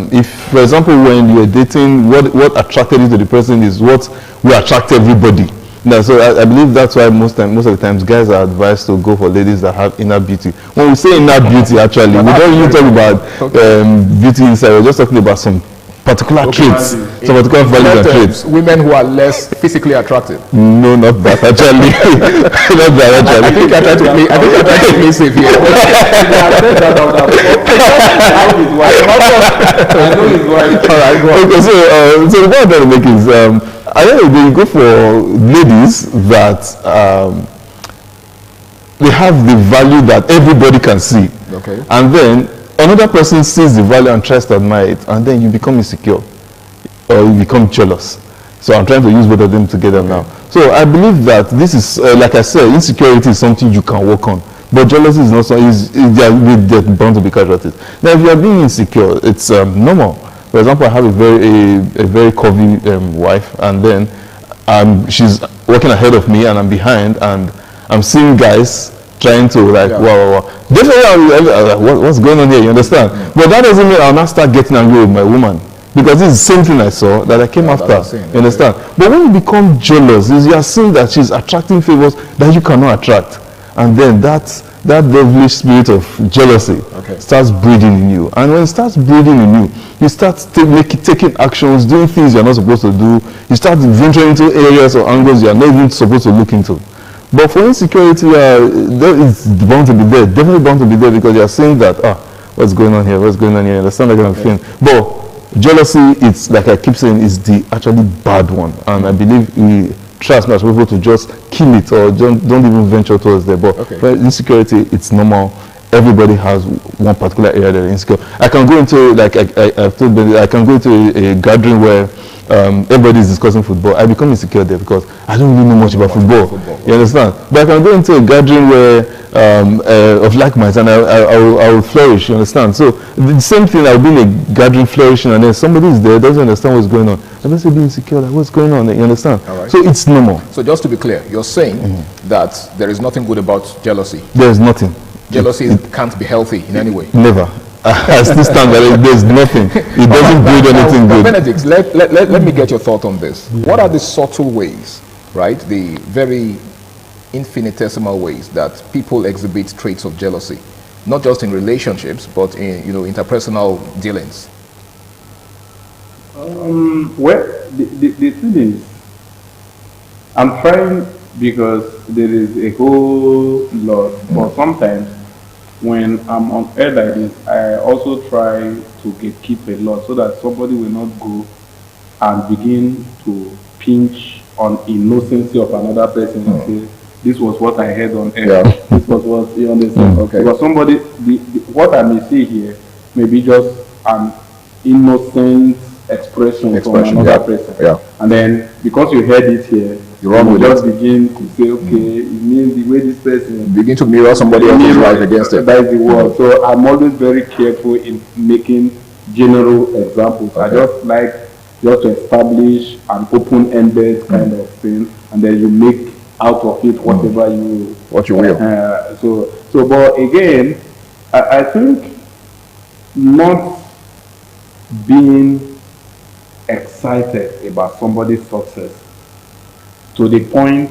N: if for example, when you were dating, what attracted you to the person is what will attract everybody. Now, so I believe that's why most of the times guys are advised to go for ladies that have inner beauty. When we say inner beauty, actually, we don't even talk about beauty inside. We're just talking about some particular traits, some particular values and traits.
M: Women who are less physically attractive.
N: No, not that actually. Not that actually.
M: I think I tried to play safe here.
N: Okay, so the point I'm trying to make is I think they go for ladies that they have the value that everybody can see.
M: Okay.
N: And then another person sees the value and tries to admire it, and then you become insecure or you become jealous. So I'm trying to use both of them together now. So I believe that this is, like I said, insecurity is something you can work on. But jealousy is not something, they're bound to be casualties. Now, if you are being insecure, it's normal. For example, I have a very curvy wife, and then she's working ahead of me, and I'm behind, and I'm seeing guys trying to wow. Definitely, what's going on here? You understand? But that doesn't mean I'll not start getting angry with my woman, because this is the same thing I saw that I came after. You understand? But when you become jealous, is you are seeing that she's attracting favors that you cannot attract, and then that devilish spirit of jealousy starts breeding in you. And when it starts breeding in you, you start taking actions, doing things you're not supposed to do. You start venturing into areas or angles you're not even supposed to look into. But for insecurity, it's bound to be there, definitely bound to be there, because you're saying that, what's going on here, you understand that kind of thing. But jealousy, it's like I keep saying, is the actually bad one. And I believe we try as much as possible to just kill it or don't even venture towards there. But for insecurity, it's normal. Everybody has one particular area that is insecure. I can go into, like I've told you, I can go into a gathering where everybody is discussing football. I become insecure there because I don't really know much about football. You understand? But I can go into a gathering where of like minds, and I will flourish. You understand? So the same thing. I'll be in a gathering flourishing, and then somebody is there, doesn't understand what's going on. I just be insecure. Like, what's going on? You understand? So it's normal.
M: So just to be clear, you're saying that there is nothing good about jealousy.
N: There is nothing.
M: Jealousy can't be healthy in any way.
N: Never. I still stand that there's nothing. It doesn't breed anything good.
M: Benedict, let me get your thought on this. What are the subtle ways, right? The very infinitesimal ways that people exhibit traits of jealousy, not just in relationships, but in interpersonal dealings.
O: Well, the thing is, I'm trying, because there is a whole lot, but sometimes when I'm on air like this, I also try to keep a lot so that somebody will not go and begin to pinch on innocency of another person and say, this was what I heard on air. This was what, you understand? Because somebody, what I may say here may be just an innocent expression from another person. And then because you heard it here, you just begin to say, okay, it means the way this person
M: begin to mirror somebody else's life against it.
O: That is the word. So I'm always very careful in making general examples. I just like to establish an open-ended kind of thing, and then you make out of it whatever you
M: will.
O: So So, but again, I think not being excited about somebody's success to the point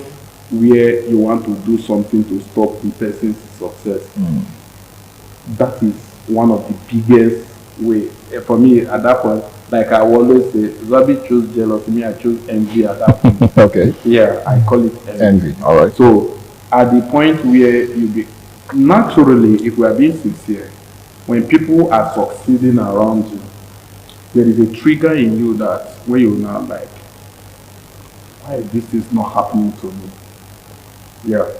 O: where you want to do something to stop the person's success. That is one of the biggest way for me at that point. Like I always say, Zabi chose jealousy, me I chose envy at that point.
M: Okay.
O: Yeah, I call it
M: Envy. All right.
O: So at the point where you be naturally, if we are being sincere, when people are succeeding around you, there is a trigger in you that where you now like, why this is not happening to me? Yeah.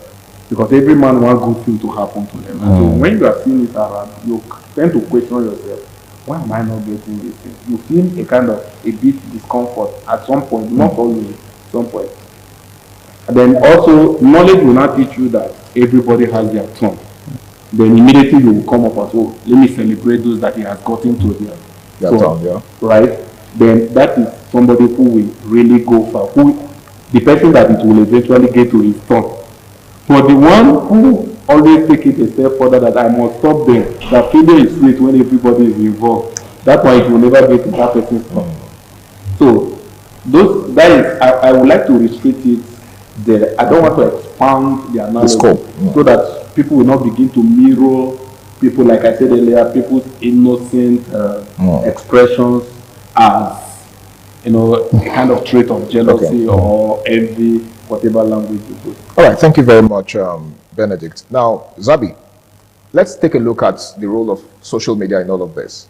O: Because every man wants good thing to happen to them. So when you are seeing it around, you tend to question yourself, why am I not getting this thing? You feel a kind of a bit discomfort at some point, not always, at some point. And then also, knowledge will not teach you that everybody has their turn. Then immediately you will come up and say, oh, let me celebrate those that he has gotten to their
M: turn, yeah.
O: Right? Then that is somebody who will really go far. Who, the person that it will eventually get to his turn. For the one who always take it a step further, that I must stop them, that failure is sweet when everybody is involved. That's why it will never get to that person's turn. So, that is, I would like to restrict it there. I don't want to expand the analysis so that people will not begin to mirror people, like I said earlier, people's innocent expressions as, you know, a kind of trait of jealousy or envy, whatever language you put.
M: All right, thank you very much, Benedict. Now, Zabi, let's take a look at the role of social media in all of this.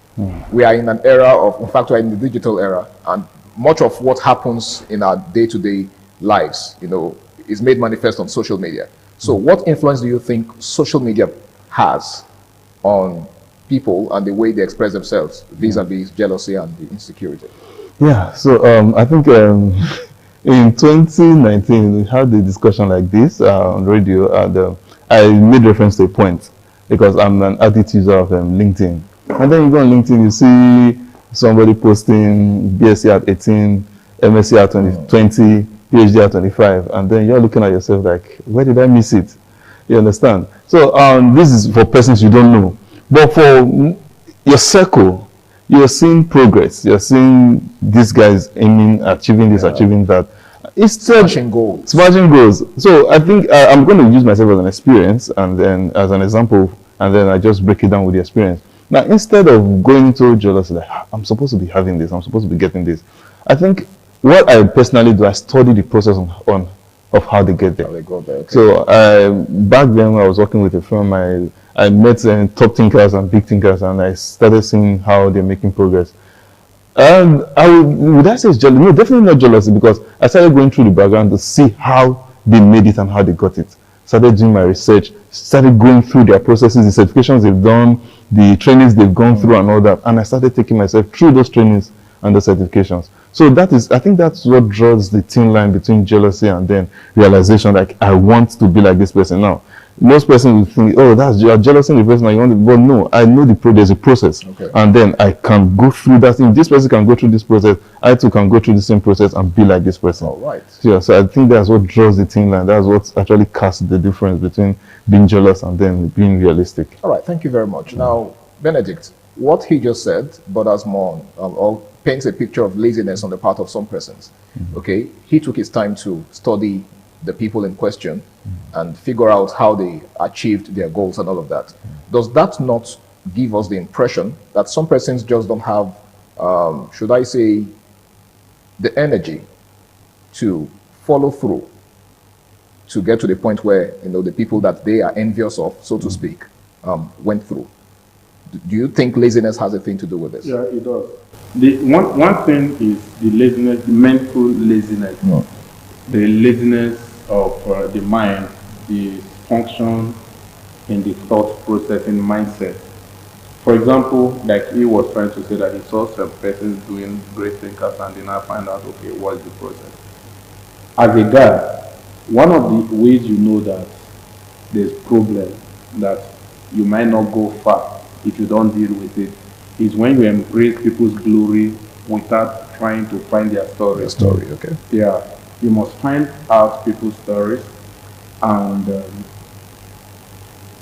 M: We are in an era of, in fact, we're in the digital era, and much of what happens in our day-to-day lives, you know, is made manifest on social media. So what influence do you think social media has on people and the way they express themselves vis-a-vis jealousy and the insecurity?
N: Yeah, so I think in 2019 we had a discussion like this on radio, and I made reference to a point because I'm an added user of LinkedIn. And then you go on LinkedIn, you see somebody posting BSc at 18, MSc at 20, PhD at 25, and then you're looking at yourself like, where did I miss it? You understand? So this is for persons you don't know. But for your circle, you're seeing progress. You're seeing these guys aiming, achieving this, achieving that. It's
M: smashing goals.
N: Smashing goals. So I think I'm going to use myself as an experience and then as an example, and then I just break it down with the experience. Now, instead of going to jealousy, like, I'm supposed to be having this, I'm supposed to be getting this, I think what I personally do, I study the process of how they get there. So back then when I was working with a firm, I met top thinkers and big thinkers, and I started seeing how they're making progress. And would I say it's jealousy? No, definitely not jealousy, because I started going through the background to see how they made it and how they got it. Started doing my research, started going through their processes, the certifications they've done, the trainings they've gone through and all that. And I started taking myself through those trainings and the certifications. So I think that's what draws the thin line between jealousy and then realization, like, I want to be like this person now. Most person will think, oh, you're jealous in the person you want to, but no, I know there's a process. And then I can go through that thing. This person can go through this process. I too can go through the same process and be like this person.
M: All right.
N: Yeah, so I think that's what draws the thin line. That's what actually casts the difference between being jealous and then being realistic.
M: All right, thank you very much. Now, Benedict, what he just said borders more or paints a picture of laziness on the part of some persons. Okay, he took his time to study the people in question and figure out how they achieved their goals and all of that. Does that not give us the impression that some persons just don't have, should I say, the energy to follow through to get to the point where, you know, the people that they are envious of, so to speak, went through? Do you think laziness has a thing to do with this?
O: Yeah, it does. One thing is the laziness, the mental laziness, the laziness of the mind, the function in the thought processing mindset. For example, like he was trying to say that he saw some persons doing great things and then I find out, okay, what's the process? As a guy, one of the ways you know that there's problem, that you might not go far if you don't deal with it, is when you embrace people's glory without trying to find their story.
M: Their story, okay.
O: Yeah. You must find out people's stories and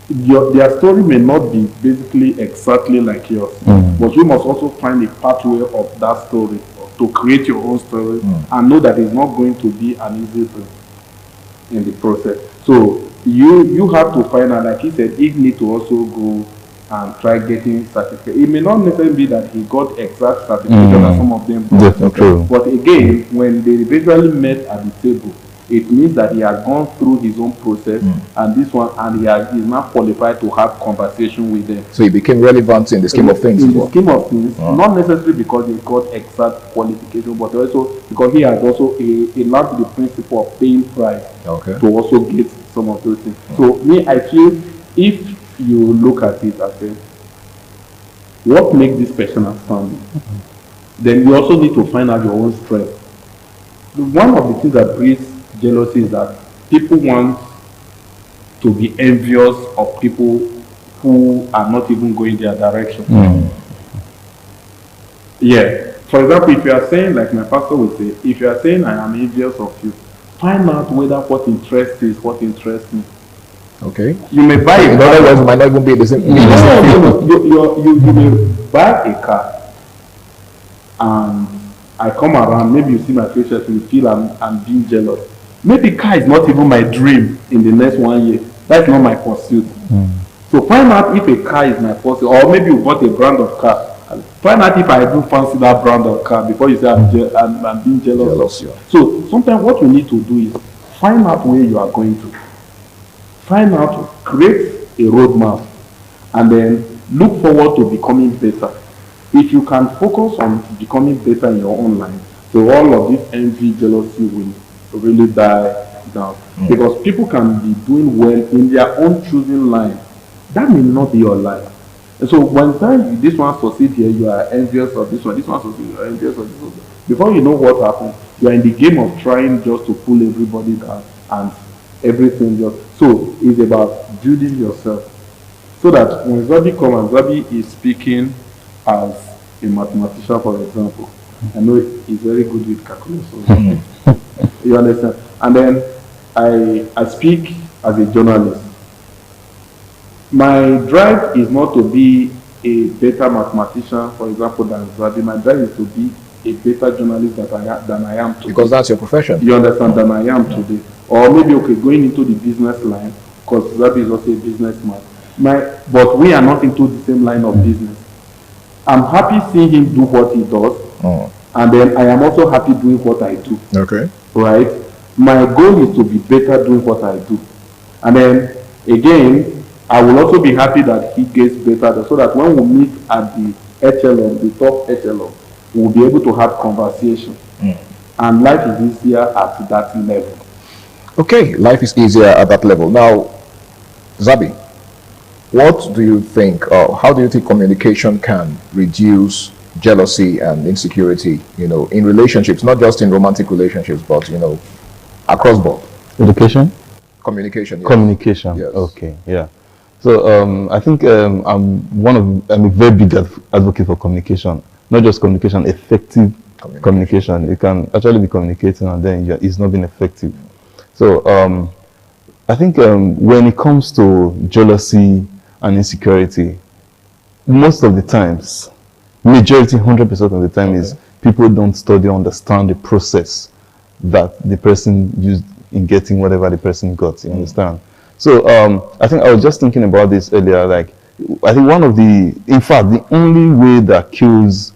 O: their story may not be basically exactly like yours, but you must also find a pathway of that story to create your own story and know that it's not going to be an easy thing in the process. So you have to find out, like he said, he need to also go and try getting certificate. It may not necessarily be that he got exact certification as some of them got.
N: True.
O: But again, when they eventually met at the table, it means that he has gone through his own process and this one, and he is now qualified to have conversation with them.
M: So he became relevant in the scheme of things.
O: In the scheme of things, not necessarily because he got exact qualification, but also because he has also learned the principle of paying price to also get some of those things. So me, I feel if you look at it and say, what makes this person outstanding? Then you also need to find out your own strength. One of the things that breeds jealousy is that people want to be envious of people who are not even going their direction. Yeah. For example, if you are saying, like my pastor would say, if you are saying I am envious of you, find out whether what interests is what interests me.
M: Okay.
O: You may buy a
M: in other words, might not even be the same.
O: You may buy a car and I come around, maybe you see my face and you feel I'm being jealous. Maybe car is not even my dream in the next 1 year. That's not my pursuit. So find out if a car is my pursuit, or maybe you bought a brand of car. Find out if I do fancy that brand of car before you say I'm being jealous of you. So sometimes what you need to do is find out where you are going to. Find out, create a roadmap, and then look forward to becoming better. If you can focus on becoming better in your own life, so all of this envy, jealousy will really die down. Because people can be doing well in their own choosing line. That may not be your life. And so one time this one succeeds here, you are envious of this one succeeds, you are envious of this one. Before you know what happens, you are in the game of trying just to pull everybody down and everything just. So it's about building yourself. So that when Zabi comes and Zabi is speaking as a mathematician, for example, I know he's very good with calculus. You understand? And then I speak as a journalist. My drive is not to be a better mathematician, for example, than Zabi. My drive is to be a better journalist than I am today.
M: Because that's your profession.
O: You understand? Than I am today. Or maybe, okay, going into the business line, because Zabi is also a businessman. But we are not into the same line of business. I'm happy seeing him do what he does, and then I am also happy doing what I do.
M: Okay.
O: Right? My goal is to be better doing what I do. And then, again, I will also be happy that he gets better, so that when we meet at the echelon, the top echelon, we'll be able to have conversation. And life is easier at that level.
M: Okay, life is easier at that level. Now, Zabi, what do you think, or how do you think communication can reduce jealousy and insecurity, in relationships, not just in romantic relationships, but, across board?
N: Education?
M: Communication. Yes.
N: Communication.
M: Yes.
N: Okay, yeah. So I think I'm a very big advocate for communication. Not just communication, effective communication. You can actually be communicating and then it's not being effective. So I think when it comes to jealousy and insecurity, most of the times, majority, 100% of the time, is people don't study or understand the process that the person used in getting whatever the person got. You understand? So I think I was just thinking about this earlier. Like, I think in fact, the only way that kills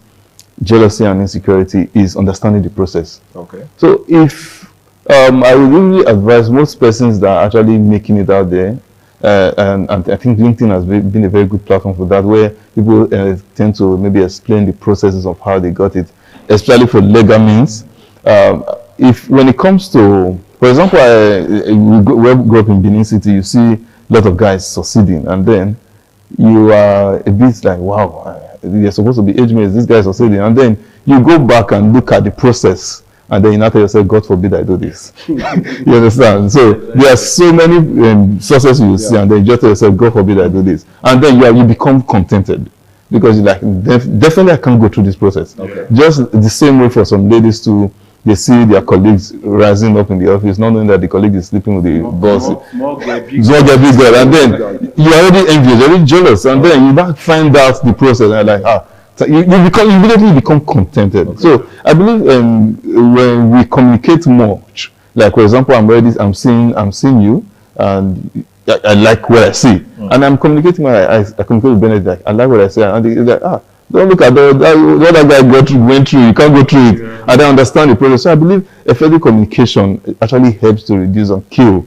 N: jealousy and insecurity is understanding the process.
M: Okay.
N: So if I would really advise most persons that are actually making it out there, and I think LinkedIn has been a very good platform for that, where people tend to maybe explain the processes of how they got it, especially for legal means. When it comes to, for example, we grew up in Benin City, you see a lot of guys succeeding, and then you are a bit like, wow, you're supposed to be age mates, this guy is succeeding, and then you go back and look at the process, and then you now tell yourself, God forbid I do this. You understand? So there are so many successes you see, and then you just tell yourself, God forbid I do this, and then you become contented, because you're like, definitely I can't go through this process.
M: Okay.
N: Just the same way for some ladies too. They see their colleagues rising up in the office, not knowing that the colleague is sleeping with the boss. Small girl, big girl. And then you're already envious, you're already jealous, and then you back find out the process, and you're like, so you immediately become contented. Okay. So I believe when we communicate much, like for example, I'm seeing you, and I like what I see, and I'm communicating. I communicate with Benedict. Like, I like what I say, and he's like, don't look at what that guy went through. You can't go through it. Yeah. I don't understand the process. So I believe effective communication actually helps to reduce and kill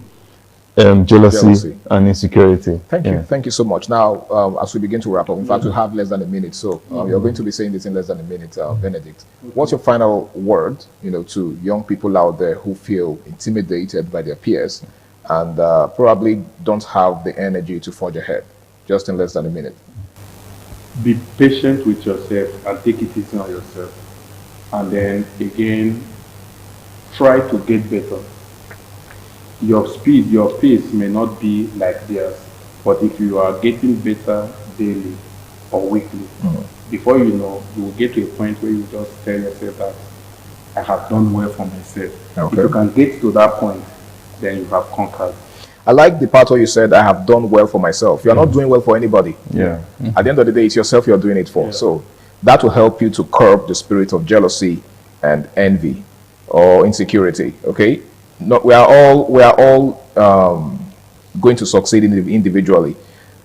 N: jealousy and insecurity.
M: Thank you so much. Now, as we begin to wrap up, in fact, we have less than a minute, so you're going to be saying this in less than a minute, Benedict. What's your final word, to young people out there who feel intimidated by their peers and probably don't have the energy to forge ahead? Just in less than a minute.
O: Be patient with yourself and take it easy on yourself. And then again, try to get better. Your speed, your pace may not be like theirs, but if you are getting better daily or weekly, before you know, you will get to a point where you just tell yourself that I have done well for myself. Okay. If you can get to that point, then you have conquered.
M: I like the part where you said, I have done well for myself. You are not doing well for anybody.
N: Yeah.
M: At the end of the day, it's yourself you're doing it for. Yeah. So that will help you to curb the spirit of jealousy and envy or insecurity. Okay? No, we are all going to succeed individually.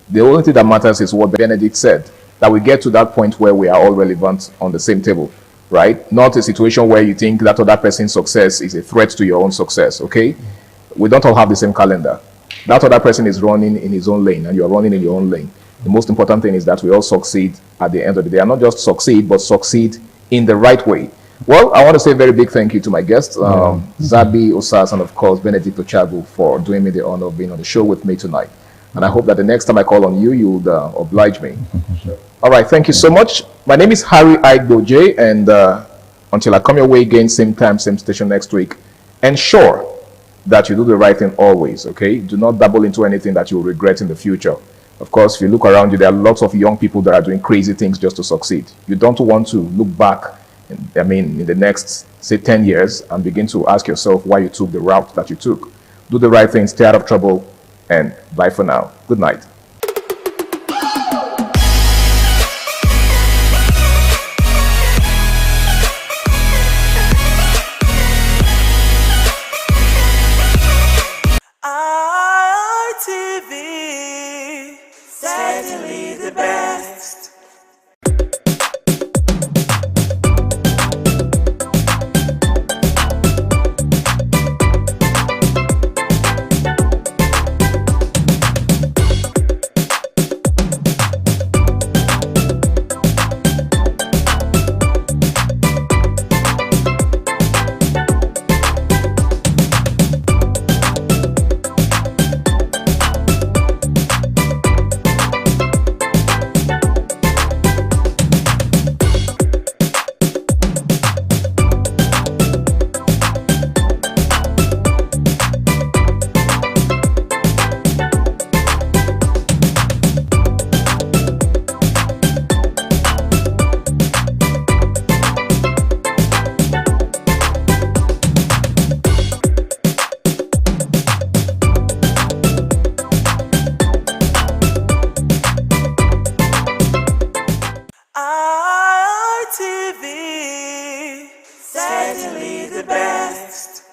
M: The only thing that matters is what Benedict said, that we get to that point where we are all relevant on the same table, right? Not a situation where you think that other person's success is a threat to your own success, okay? We don't all have the same calendar. That other person is running in his own lane and you're running in your own lane. The most important thing is that we all succeed at the end of the day. And not just succeed, but succeed in the right way. Well, I want to say a very big thank you to my guests, Zabi Osas and of course Benedict Ochagu, for doing me the honor of being on the show with me tonight. And I hope that the next time I call on you, you would oblige me. Sure. All right, thank you so much. My name is Harry Aigboje, and until I come your way again, same time, same station next week, ensure that you do the right thing always, okay? Do not dabble into anything that you will regret in the future. Of course, if you look around you, there are lots of young people that are doing crazy things just to succeed. You don't want to look back, in the next, say, 10 years and begin to ask yourself why you took the route that you took. Do the right thing, stay out of trouble, and bye for now. Good night.
K: ITV, certainly the best. ITV, certainly the best.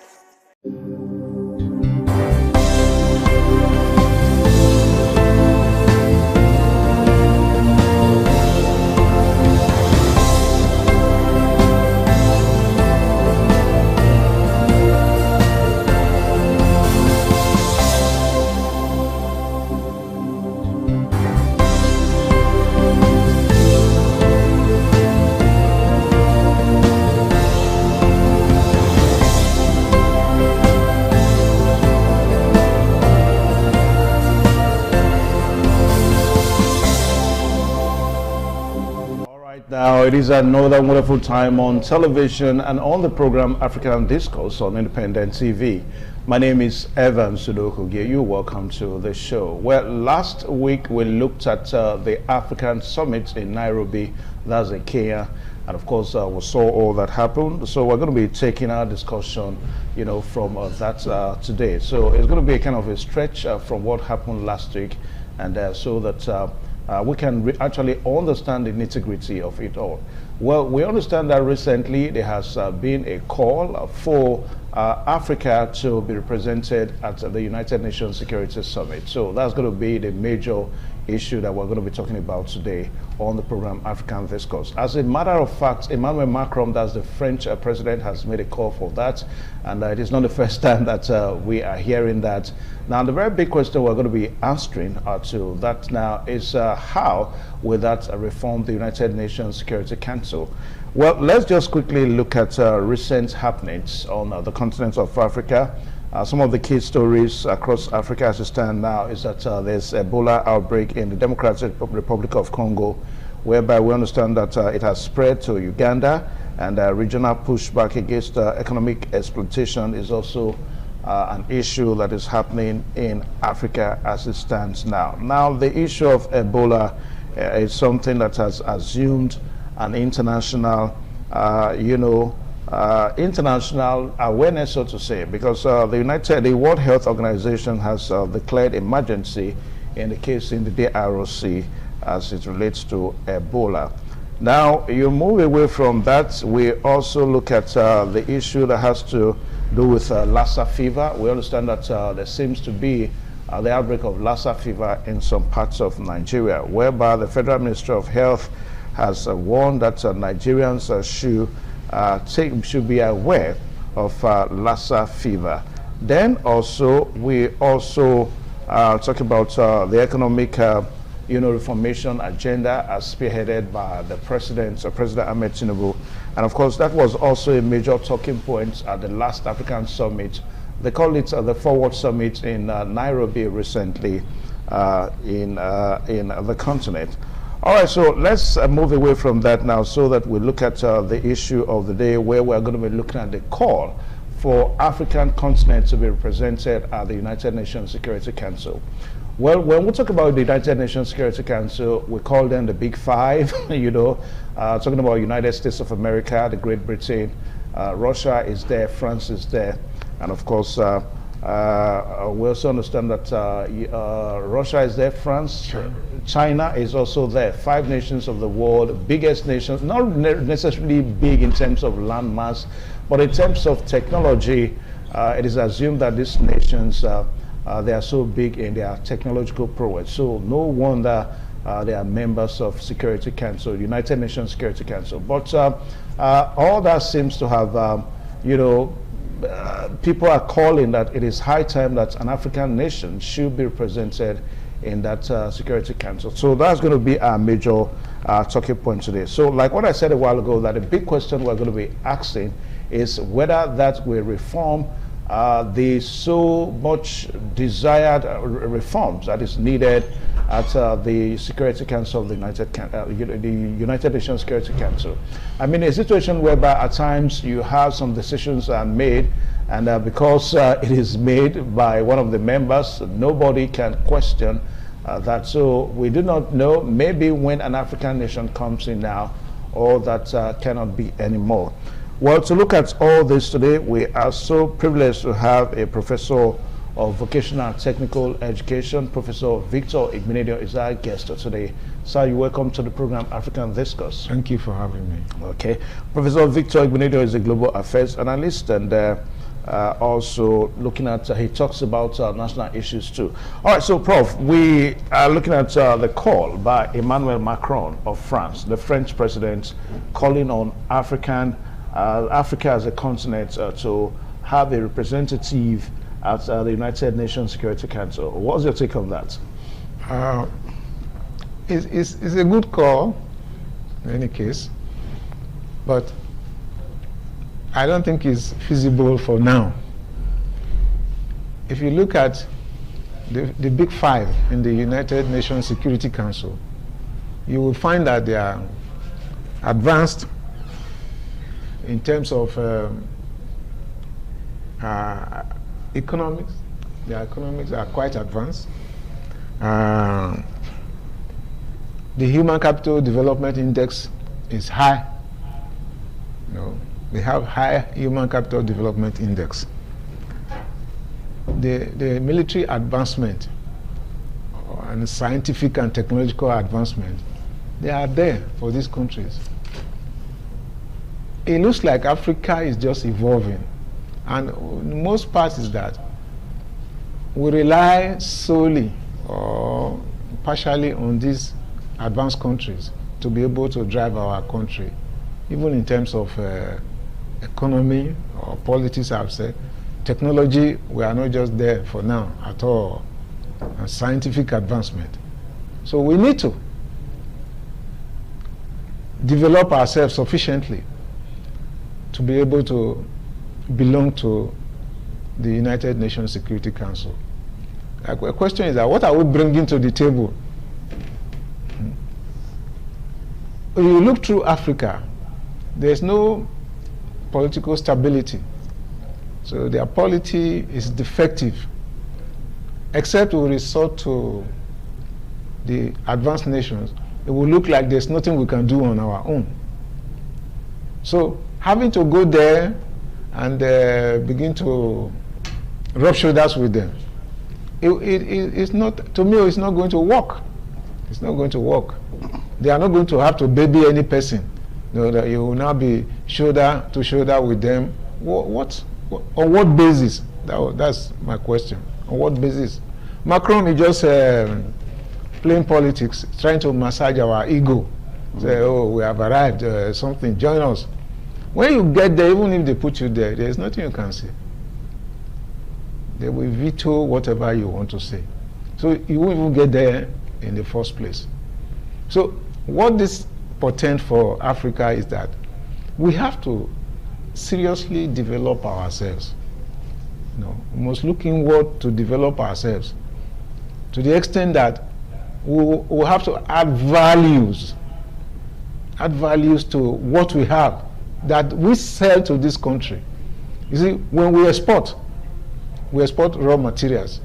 P: Now it is another wonderful time on television and on the program African Discourse on Independent TV. My name is Evan Sudoku. You're welcome to the show. Well, last week we looked at the African Summit in Nairobi, that's in Kenya, and of course we saw all that happened. So we're going to be taking our discussion, from that today. So it's going to be a kind of a stretch from what happened last week and so that we can actually understand the nitty-gritty of it all. Well, we understand that recently there has been a call for Africa to be represented at the United Nations Security Summit. So that's going to be the major issue that we're going to be talking about today on the program African Discourse. As a matter of fact, Emmanuel Macron, that's the French president, has made a call for that, and it is not the first time that we are hearing that. Now, the very big question we're going to be answering to that now is how will that reform the United Nations Security Council? Well, let's just quickly look at recent happenings on the continent of Africa. Some of the key stories across Africa as it stands now is that there's Ebola outbreak in the Democratic Republic of Congo, whereby we understand that it has spread to Uganda, and regional pushback against economic exploitation is also an issue that is happening in Africa as it stands now. Now, the issue of Ebola is something that has assumed an international, international awareness, so to say, because the World Health Organization has declared emergency in the case in the DRC as it relates to Ebola. Now, you move away from that, we also look at the issue that has to do with Lassa fever. We understand that there seems to be the outbreak of Lassa fever in some parts of Nigeria, whereby the Federal Ministry of Health has warned that Nigerians should be aware of Lassa fever. Then also, we also talk about the economic reformation agenda as spearheaded by the President Ahmed Tinubu. And of course, that was also a major talking point at the last African Summit. They call it the Forward Summit in Nairobi recently in the continent. All right, so let's move away from that now so that we look at the issue of the day, where we're going to be looking at the call for African continent to be represented at the United Nations Security Council. Well, when we talk about the United Nations Security Council, we call them the Big Five, talking about United States of America, the Great Britain, Russia is there, France is there, and of course, we also understand that Russia is there, France, China is also there. 5 nations of the world, biggest nations, not necessarily big in terms of land mass, but in terms of technology, it is assumed that these nations, they are so big in their technological prowess. So no wonder they are members of Security Council, United Nations Security Council. But all that seems to have, people are calling that it is high time that an African nation should be represented in that Security Council. So that's going to be our major talking point today. So like what I said a while ago, that the big question we're going to be asking is whether that will reform the so much desired reforms that is needed at the Security Council of the United Nations Security Council. I mean, a situation whereby at times you have some decisions are made, and because it is made by one of the members, nobody can question that. So we do not know, maybe when an African nation comes in now, all that cannot be anymore. Well, to look at all this today, we are so privileged to have a professor of vocational and technical education, Professor Victor Igbenedion is our guest today. Sir, you're welcome to the program African Discourse.
Q: Thank you for having me.
P: Okay. Professor Victor Igbenedion is a global affairs analyst, and also looking at, he talks about national issues too. All right, so Prof, we are looking at the call by Emmanuel Macron of France, the French president, calling on Africa as a continent to have a representative at the United Nations Security Council. What's your take on that?
Q: It's a good call in any case, but I don't think it's feasible for now. If you look at the Big Five in the United Nations Security Council, you will find that they are advanced in terms of economics. Their economics are quite advanced. The Human Capital Development Index is high. They have high Human Capital Development Index. The military advancement and scientific and technological advancement, they are there for these countries. It looks like Africa is just evolving, and the most part is that we rely solely or partially on these advanced countries to be able to drive our country, even in terms of economy or politics, I would say. Technology, we are not just there for now at all, and scientific advancement. So we need to develop ourselves sufficiently to be able to belong to the United Nations Security Council. The question is that what are we bringing to the table? When you look through Africa, there's no political stability. So their polity is defective, except we resort to the advanced nations. It will look like there's nothing we can do on our own. So having to go there and begin to rub shoulders with them, it's not, to me, it's not going to work. It's not going to work. They are not going to have to baby any person. You know, that you will now be shoulder to shoulder with them. On what basis? That's my question. On what basis? Macron is just playing politics, trying to massage our ego. Say, oh, we have arrived, something, join us. When you get there, even if they put you there, there's nothing you can say. They will veto whatever you want to say. So you won't even get there in the first place. So what this portends for Africa is that we have to seriously develop ourselves. You know, we must look inward to develop ourselves to the extent that we have to add values to what we have, that we sell to this country. You see, when we export raw materials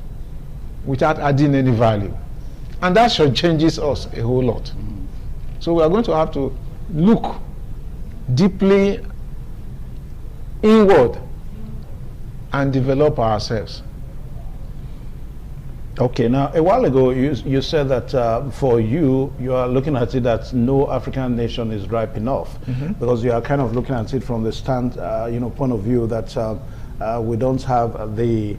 Q: without adding any value. And that should changes us a whole lot. So we are going to have to look deeply inward and develop ourselves.
P: Okay, now a while ago you said that for you are looking at it that no African nation is ripe enough, because you are kind of looking at it from the point of view that we don't have the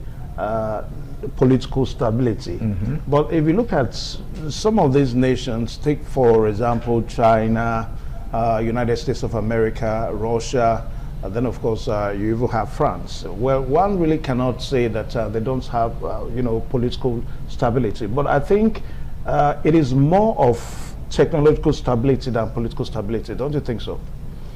P: political stability. But if you look at some of these nations, take for example China, United States of America, Russia, then of course you even have France. Well, one really cannot say that they don't have political stability, but I think it is more of technological stability than political stability. Don't you think so?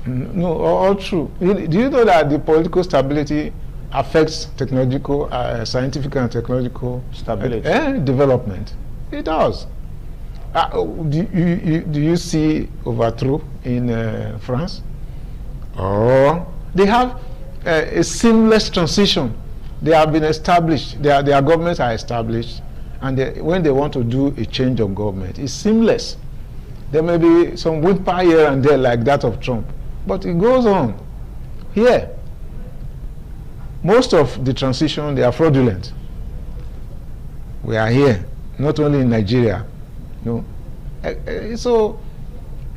Q: No, all true. Do you know that the political stability affects technological, scientific and technological
P: stability
Q: development? It does. Do you see overthrow in France? Or they have a seamless transition. They have been established. Their governments are established, and when they want to do a change of government, it's seamless. There may be some whimper here and there like that of Trump, but it goes on. Here, most of the transition, they are fraudulent. We are here, not only in Nigeria. No. So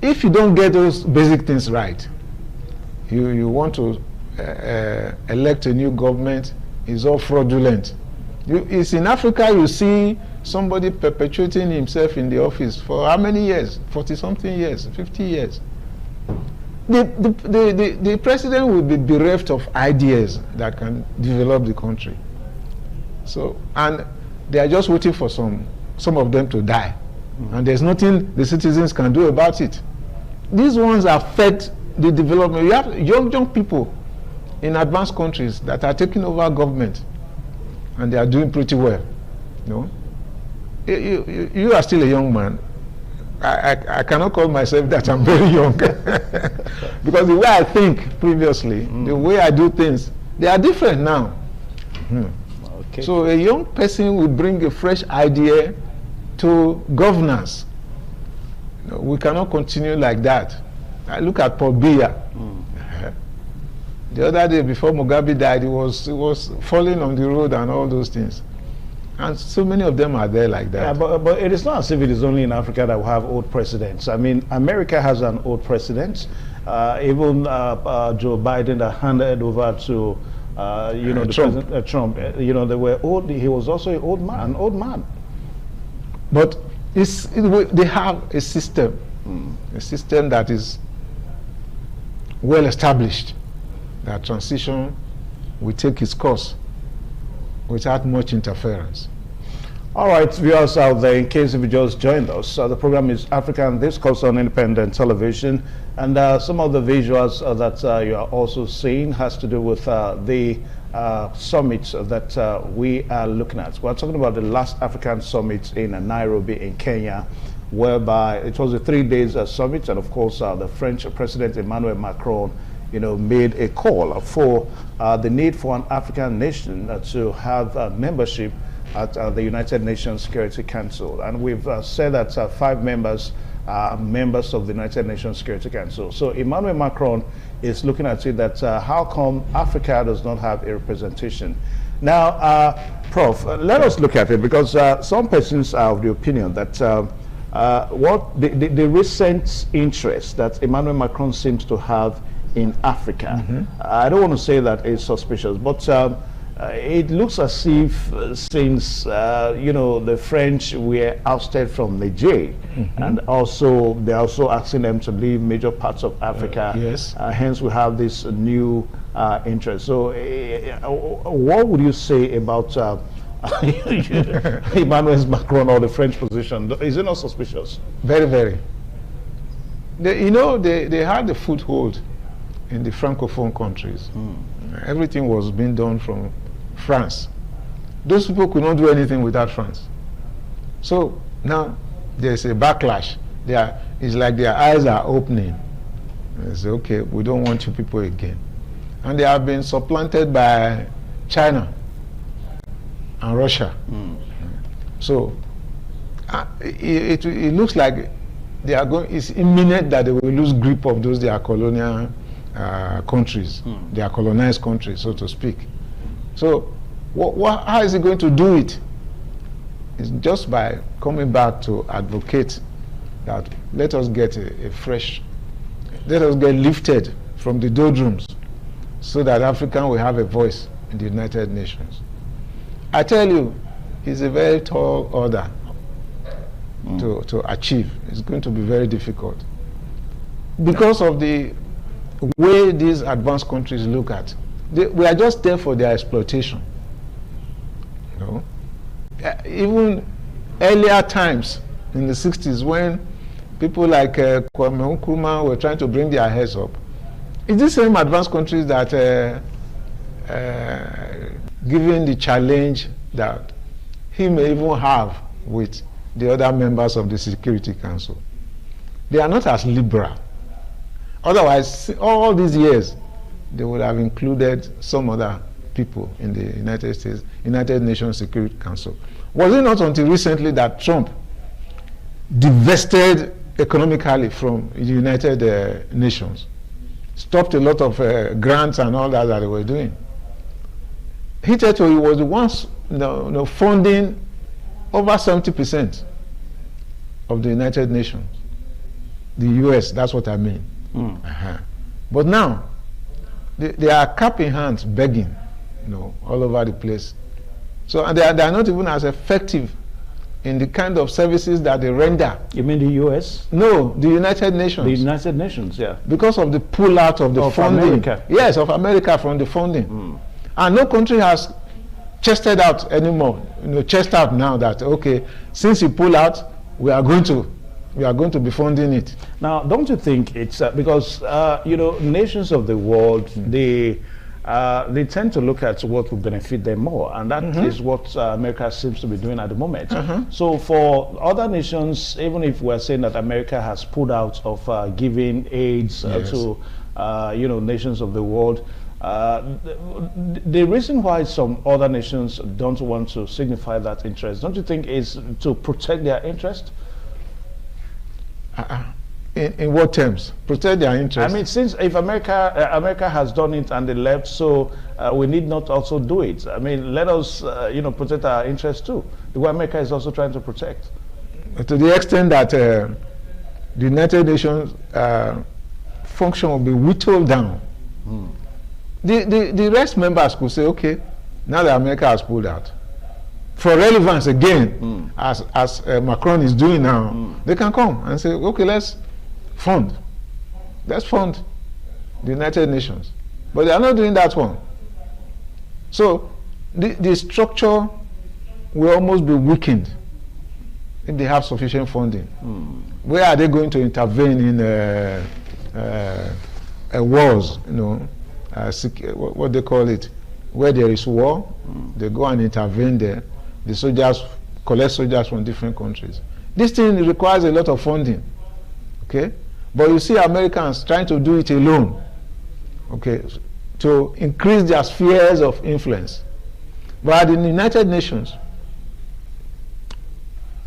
Q: if you don't get those basic things right, you want to elect a new government, it's all fraudulent. It's in Africa you see somebody perpetuating himself in the office for how many years? 40-something years, 50 years. The president will be bereft of ideas that can develop the country. So, and they are just waiting for some of them to die. And there's nothing the citizens can do about it. These ones affect the development. You have young people in advanced countries that are taking over government, and they are doing pretty well. You know, you are still a young man. I cannot call myself that I'm very young because the way I think previously, the way I do things, they are different now. Okay. So a young person will bring a fresh idea to governance. We cannot continue like that. I look at Paul Biya. The other day before Mugabe died, he was falling on the road and all those things. And so many of them are there like that.
P: Yeah, but it is not as if it is only in Africa that we have old presidents. I mean, America has an old president. Even Joe Biden that handed over to, the
Q: Trump.
P: President Trump. They were old. He was also an old man.
Q: But they have a system that is well established. That transition will take its course without much interference.
P: All right, viewers out there, in case if you just joined us, the program is African Discourse on Independent Television, and some of the visuals that you are also seeing has to do with the summits that we are looking at. We're talking about the last African summit in Nairobi in Kenya, whereby it was a 3 days summit, and of course the French President Emmanuel Macron made a call for the need for an African nation to have membership at the United Nations Security Council. And we've said that 5 members are members of the United Nations Security Council. So Emmanuel Macron is looking at it that how come Africa does not have a representation? Now, Prof, let us look at it, because some persons are of the opinion that what the recent interest that Emmanuel Macron seems to have in Africa, I don't want to say that it's suspicious, but it looks as if since the French were ousted from Niger, and also they're also asking them to leave major parts of Africa.
Q: Yes.
P: Hence, we have this new interest. So, what would you say about Emmanuel Macron or the French position? Is it not suspicious?
Q: Very, very. They had the foothold in the Francophone countries. Everything was being done from France. Those people could not do anything without France. So now there's a backlash. It's like their eyes are opening. They say, okay, we don't want you people again. And they have been supplanted by China and Russia. So it looks like it's imminent that they will lose grip of those their colonial countries, their colonized countries, so to speak. So how is he going to do it? It's just by coming back to advocate that let us get let us get lifted from the doldrums so that Africa will have a voice in the United Nations. I tell you, it's a very tall order to achieve. It's going to be very difficult because of the way these advanced countries look at. We are just there for their exploitation. Even earlier times in the 60s, when people like Kwame Nkrumah were trying to bring their heads up, it's the same advanced countries that given the challenge that he may even have with the other members of the Security Council, they are not as liberal. Otherwise, all these years, they would have included some other people in the United Nations Security Council. Was it not until recently that Trump divested economically from the United Nations, stopped a lot of grants and all that they were doing? Hitherto, he was the ones funding over 70% of the United Nations. The US, that's what I mean. But now, they are cap in hands begging, all over the place. So and they are not even as effective in the kind of services that they render.
P: You mean the US?
Q: No, the United Nations.
P: The United Nations, yeah.
Q: Because of the pull out of the funding.
P: America.
Q: Yes, of America from the funding. And no country has chested out anymore. Chest out now that, okay, since you pull out, we are going to be funding it.
P: Now, don't you think it's because nations of the world, they tend to look at what will benefit them more, and that is what America seems to be doing at the moment. So for other nations, even if we're saying that America has pulled out of giving aids to nations of the world, the reason why some other nations don't want to signify that interest, don't you think is to protect their interest?
Q: In what terms? Protect their interests.
P: I mean, since if America has done it and they left, so we need not also do it. I mean, let us protect our interests too. The way America is also trying to protect.
Q: To the extent that the United Nations function will be whittled down. The rest members could say, okay, now that America has pulled out, for relevance again, as Macron is doing now, they can come and say, okay, let's fund the United Nations. But they are not doing that one. So the structure will almost be weakened if they have sufficient funding. Where are they going to intervene in wars, what they call it, where there is war, they go and intervene there. The soldiers collect soldiers from different countries. This thing requires a lot of funding, okay? But you see Americans trying to do it alone, okay, to increase their spheres of influence. But in the United Nations,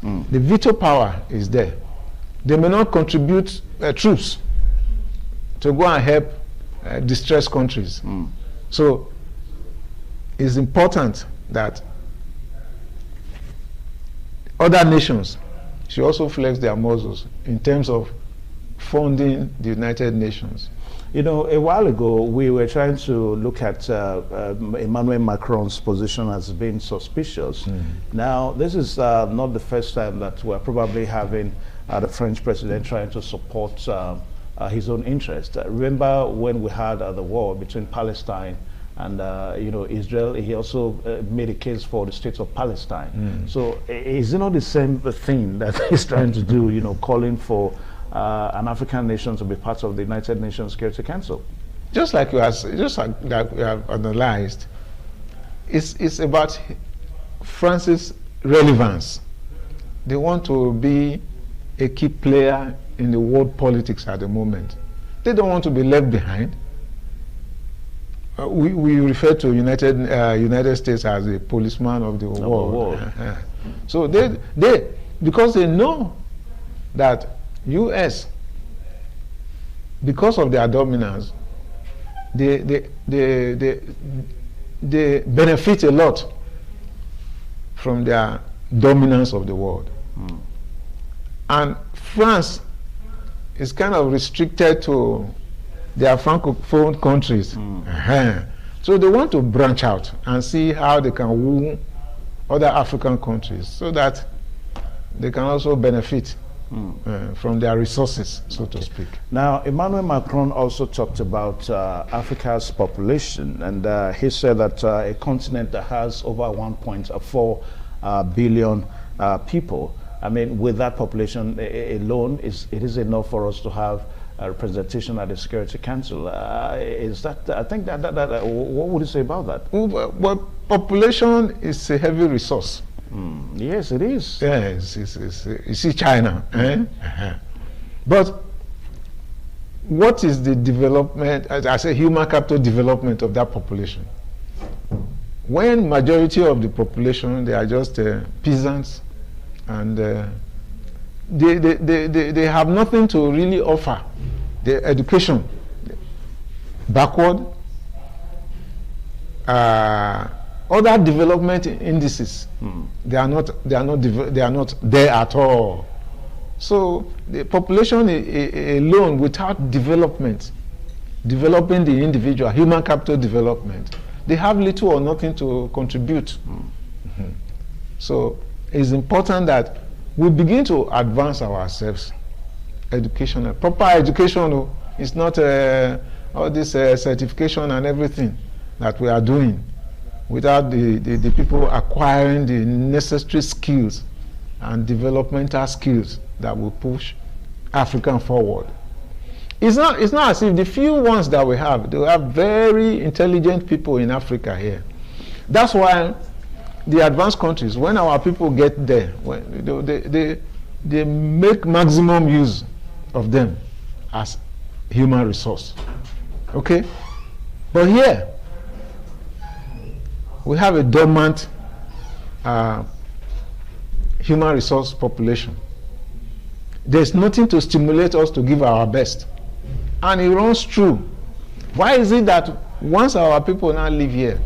Q: the veto power is there. They may not contribute troops to go and help distressed countries. So it's important that other nations should also flex their muscles in terms of funding the United Nations.
P: You know, a while ago, we were trying to look at Emmanuel Macron's position as being suspicious. Now, this is not the first time that we're probably having the French president trying to support his own interest. Remember when we had the war between Palestine and Israel, he also made a case for the state of Palestine. So is it not the same thing that he's trying to do, calling for an African nation to be part of the United Nations Security Council?
Q: Just like we have analyzed, it's about France's relevance. They want to be a key player in the world politics at the moment. They don't want to be left behind. We refer to United States as a policeman of the world. So they because they know that U.S. because of their dominance, they benefit a lot from their dominance of the world. And France is kind of restricted to their francophone countries. So they want to branch out and see how they can woo other African countries so that they can also benefit from their resources, so to speak.
P: Now, Emmanuel Macron also talked about Africa's population, and he said that a continent that has over 1.4 billion people, I mean, with that population alone, it is enough for us to have a representation at the Security Council. Is that, I think that what would you say about that?
Q: Well, population is a heavy resource.
P: Yes, it is.
Q: Yes, you see China. But what is the development, as I say, human capital development of that population? When majority of the population, they are just peasants, and they have nothing to really offer. The education, backward, other development indices, they are not there at all. So the population alone, without development, developing the individual, human capital development, they have little or nothing to contribute. So it's important that we begin to advance ourselves. Education, proper education is not all this certification and everything that we are doing without the people acquiring the necessary skills and developmental skills that will push Africa forward. It's not as if the few ones that we have very intelligent people in Africa here. That's why the advanced countries, when our people get there, they make maximum use of them as human resource. Okay? But here, we have a dormant human resource population. there's nothing to stimulate us to give our best. And it runs true. Why is it that once our people now live here,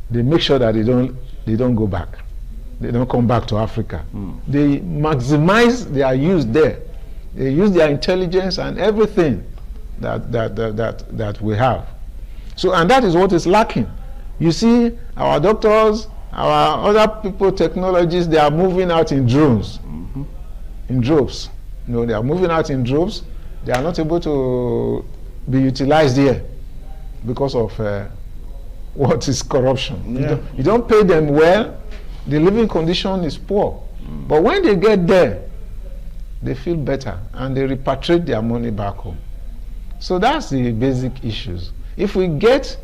Q: they make sure that they don't go back. They don't come back to Africa. They maximize their use there. They use their intelligence and everything that we have. So, and that is what is lacking. You see, our doctors, our other people, technologists, they are moving out in droves. In droves. You know, they are moving out in droves. They are not able to be utilized here because of what is corruption.
P: Yeah.
Q: You don't pay them well, the living condition is poor. But when they get there, they feel better and they repatriate their money back home. So that's the basic issues. If we get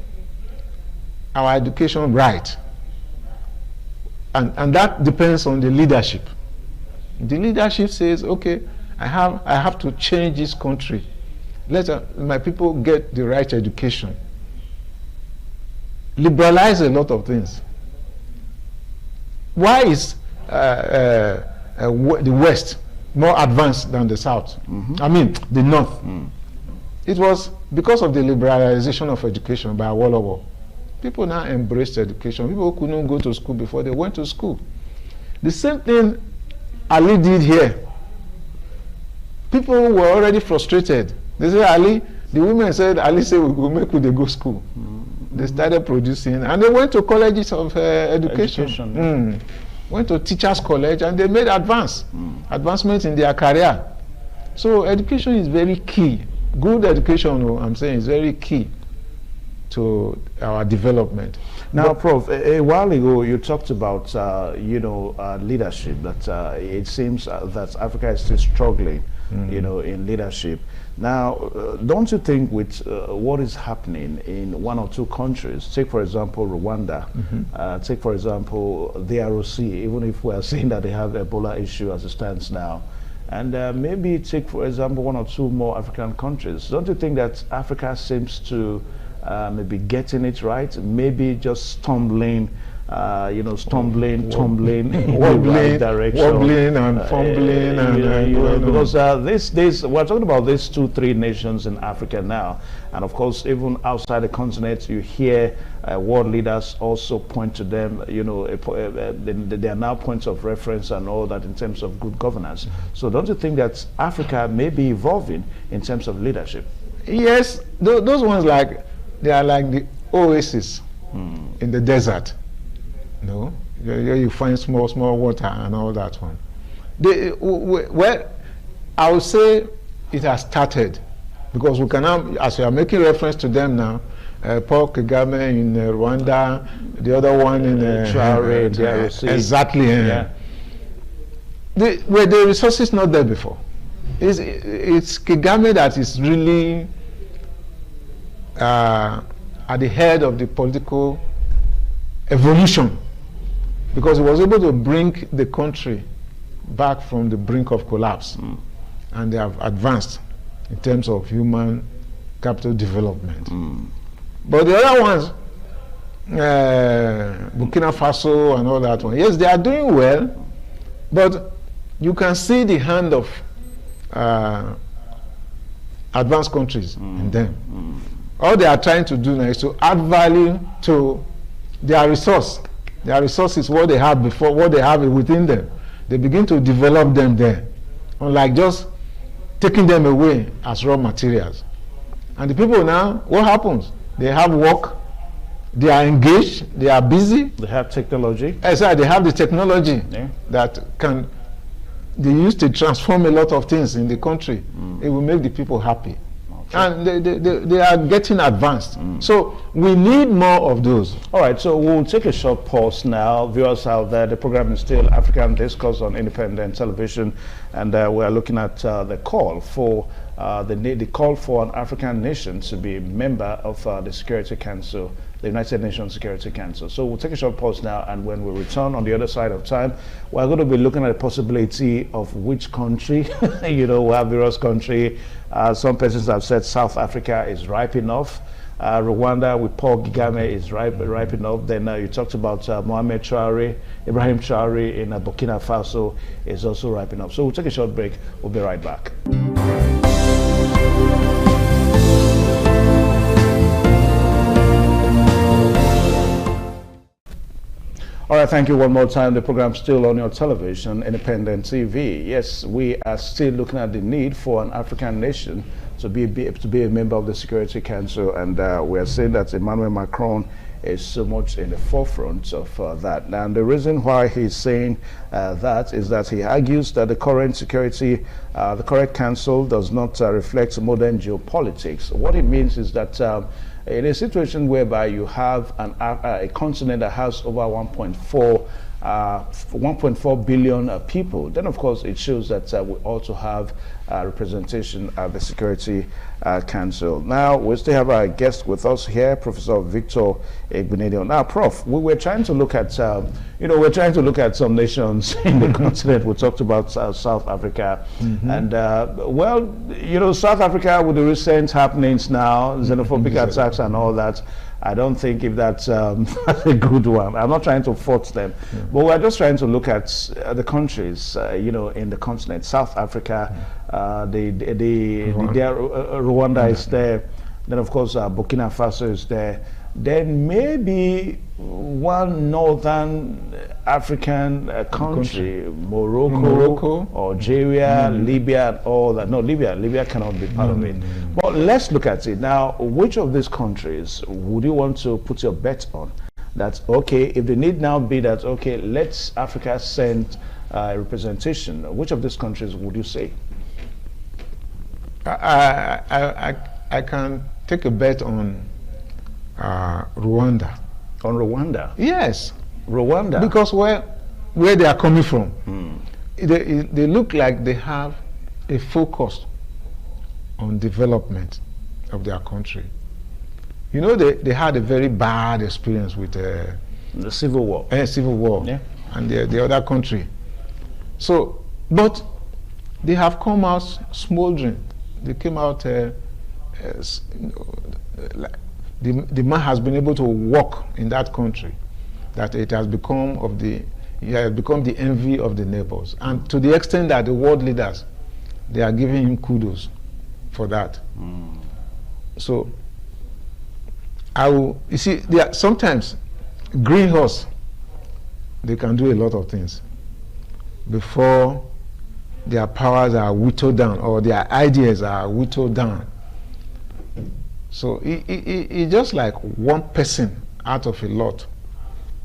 Q: our education right, and that depends on the leadership. The leadership says, okay, I have to change this country. Let my people get the right education. Liberalize a lot of things. Why is the West more advanced than the South? I mean, the North. It was because of the liberalization of education by Awolowo. People now embraced education. People who couldn't go to school before, they went to school. The same thing Ali did here. People were already frustrated. They said, Ali, the women said, Ali said, we will make they go school. They started producing, and they went to colleges of education. Went to teachers' college, and they made advancements in their career. So education is very key. Good education, I'm saying, is very key to our development.
P: Now, Prof, a while ago you talked about leadership. That it seems that Africa is still struggling, in leadership. Now, don't you think with what is happening in one or two countries, take for example Rwanda, take for example the ROC, even if we are saying that they have Ebola issue as it stands now, and maybe take for example one or two more African countries, don't you think that Africa seems to maybe getting it right, maybe just stumbling, tumbling, wobbling in the right direction,
Q: wobbling and fumbling,
P: because these days we're talking about these 2-3 nations in Africa now, and of course even outside the continent you hear world leaders also point to them. They are now points of reference and all that in terms of good governance. So don't you think that Africa may be evolving in terms of leadership?
Q: Yes, those ones they are like the oasis in the desert. No, you find small water and all that one. Well, I would say it has started because we can now, as we are making reference to them now, Paul Kagame in Rwanda, the other one in
P: Traore,
Q: exactly.
P: Yeah.
Q: Were the resources not there before? It's Kagame that is really at the head of the political evolution, because he was able to bring the country back from the brink of collapse, and they have advanced in terms of human capital development. But the other ones, Burkina Faso and all that one, yes, they are doing well, but you can see the hand of advanced countries in them. All they are trying to do now is to add value to their resource. Their resource is what they have before, what they have within them. They begin to develop them there, unlike just taking them away as raw materials. And the people now, what happens? They have work, they are engaged, they are busy.
P: They have technology.
Q: Exactly, they have the technology that they use to transform a lot of things in the country. It will make the people happy. And they are getting advanced. So we need more of those.
P: All right, so we'll take a short pause now. Viewers out there, the program is still African Discourse on Independent Television, and we are looking at the call for the call for an African nation to be a member of the Security Council, the United Nations Security Council. So we'll take a short pause now, and when we return on the other side of time, we're going to be looking at the possibility of which country, we have various countries. Some persons have said South Africa is ripe enough. Rwanda with Paul Kagame is ripening up. Then you talked about Mohamed Traore, Ibrahim Traore in Burkina Faso is also ripening up. So we'll take a short break. We'll be right back. All right, thank you one more time. The program's still on your television, Independent TV. Yes, we are still looking at the need for an African nation to be a member of the Security Council, and we are saying that Emmanuel Macron is so much in the forefront of that. And the reason why he's saying that is that he argues that the current the current council does not reflect modern geopolitics. What it means is that in a situation whereby you have a continent that has over 1.4 billion people, then of course it shows that we also have representation at the Security Council. Now we still have our guest with us here, Professor Victor Igbenedion. Now, Prof, we were trying to look at, we're trying to look at some nations in the continent. We talked about South Africa, and well, South Africa with the recent happenings now, xenophobic attacks and all that. I don't think if that's a good one. I'm not trying to fault them, but we're just trying to look at the countries, in the continent. South Africa, Rwanda is there. Then, of course, Burkina Faso is there. Then maybe one northern African country, Morocco, Algeria, Libya, and all that. No, Libya cannot be part of it. But let's look at it now. Which of these countries would you want to put your bet on? That's okay. If the need now be that, okay, let's Africa send representation. Which of these countries would you say?
Q: I can take a bet on Rwanda.
P: On Rwanda?
Q: Yes.
P: Rwanda?
Q: Because where they are coming from, they look like they have a focus on development of their country. They had a very bad experience with the
P: Civil War.
Q: Civil War,
P: yeah.
Q: And the other country. So, but they have come out smoldering. They came out the man has been able to walk in that country, that it has become the envy of the neighbors, and to the extent that the world leaders, they are giving him kudos for that. So you see, sometimes green horse, they can do a lot of things before their powers are whittled down or their ideas are whittled down. So it's just like one person out of a lot,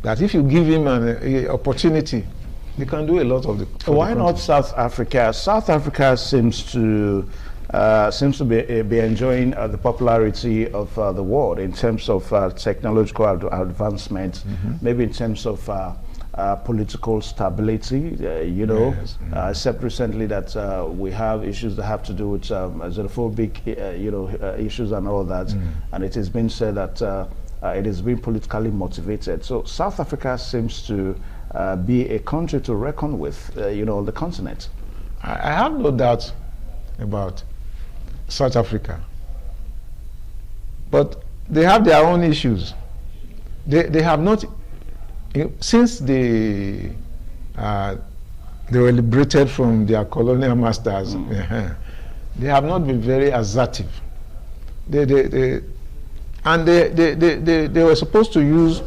Q: that if you give him an opportunity, he can do a lot of the.
P: Why not South Africa? South Africa seems to be enjoying the popularity of the world in terms of technological advancement, maybe in terms of political stability,
Q: Yes.
P: Except recently that we have issues that have to do with xenophobic, issues and all that, and it has been said that it has been politically motivated. So South Africa seems to be a country to reckon with, on the continent.
Q: I have no doubt about South Africa, but they have their own issues. They have not. Since they were liberated from their colonial masters, they have not been very assertive. They were supposed to use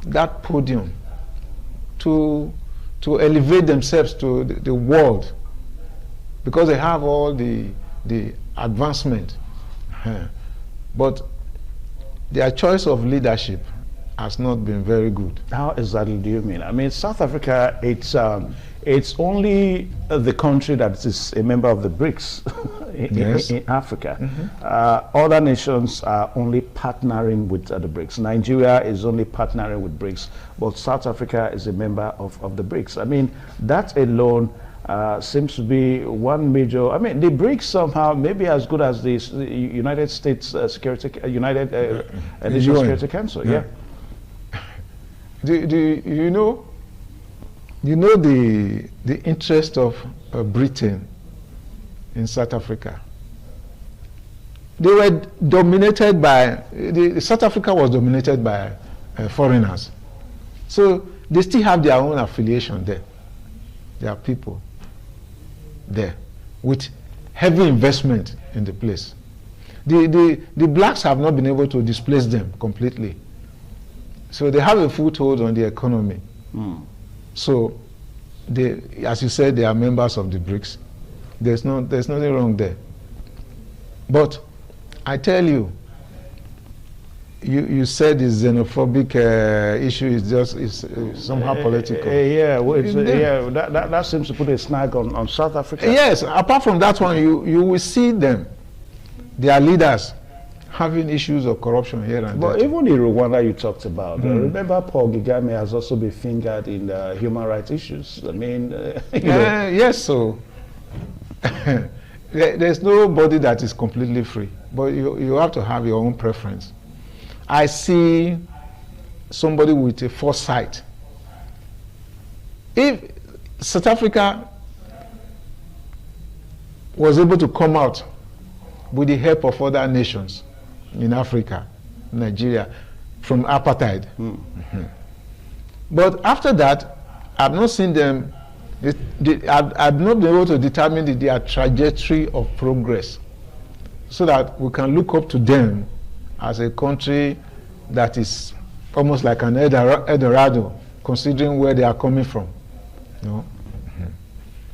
Q: that podium to elevate themselves to the world, because they have all the advancement. But their choice of leadership has not been very good.
P: How exactly do you mean? I mean, South Africa, it's only the country that is a member of the BRICS in Africa. Other nations are only partnering with the BRICS. Nigeria is only partnering with BRICS, but South Africa is a member of the BRICS. I mean, that alone seems to be one major. I mean, the BRICS somehow may be as good as the United States Nations Security Council. Yeah.
Q: Do you know the interest of Britain in South Africa? they were dominated by, South Africa was dominated by foreigners. So they still have their own affiliation there. There are people there with heavy investment in the place. The blacks have not been able to displace them completely. So they have a foothold on the economy. So they, as you said, they are members of the BRICS. There's nothing wrong there. But I tell you, you said the xenophobic issue is somehow political.
P: Yeah, well, that seems to put a snag on South Africa.
Q: Yes, apart from that one, you will see them, their leaders, having issues of corruption here and there.
P: But even in Rwanda you talked about, remember Paul Kagame has also been fingered in human rights issues. I mean,
Q: yes, so there's nobody that is completely free, but you have to have your own preference. I see somebody with a foresight. If South Africa was able to come out with the help of other nations in Africa, Nigeria, from apartheid. But after that, I've not seen them, I've not been able to determine their trajectory of progress so that we can look up to them as a country that is almost like an Eldorado, considering where they are coming from. You know?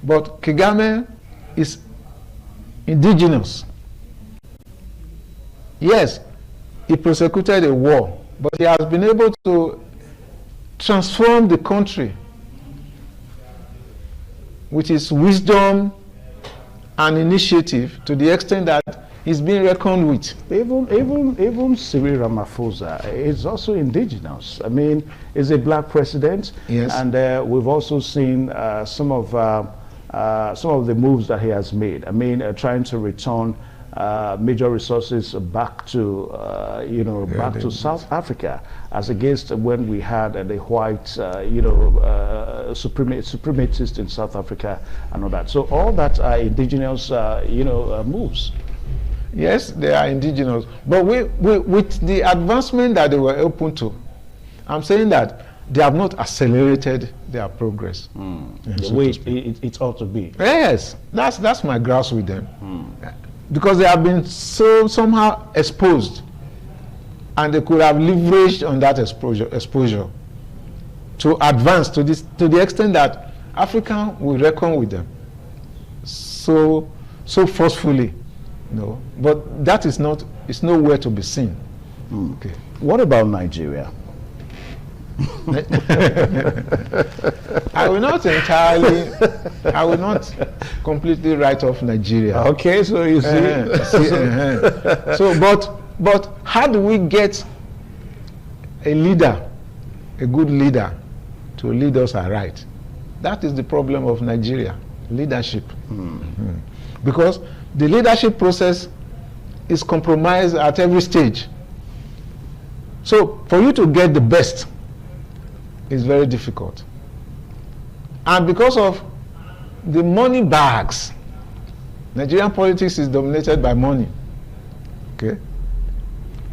Q: But Kagame is indigenous. Yes, he prosecuted a war, but he has been able to transform the country with his wisdom and initiative to the extent that he's being reckoned with.
P: Even Cyril Ramaphosa is also indigenous. I mean, he's a black president,
Q: yes,
P: and we've also seen some of the moves that he has made. I mean, trying to return major resources back to back to South Africa, as against when we had the white supremacists in South Africa and all that. So all that are indigenous moves.
Q: Yes, they are indigenous, but with the advancement that they were open to, I'm saying that they have not accelerated their progress.
P: The way it ought to be.
Q: Yes, that's my grasp with them. Because they have been so somehow exposed, and they could have leveraged on that exposure to advance to the extent that Africa will reckon with them so forcefully. No, but that is not, it's nowhere to be seen.
P: Okay. What about Nigeria?
Q: I will not completely write off Nigeria.
P: Okay, so you see.
Q: So, but how do we get a leader, a good leader, to lead us aright? That is the problem of Nigeria, leadership. Because the leadership process is compromised at every stage. So for you to get the best is very difficult. And because of the money bags, Nigerian politics is dominated by money. Okay?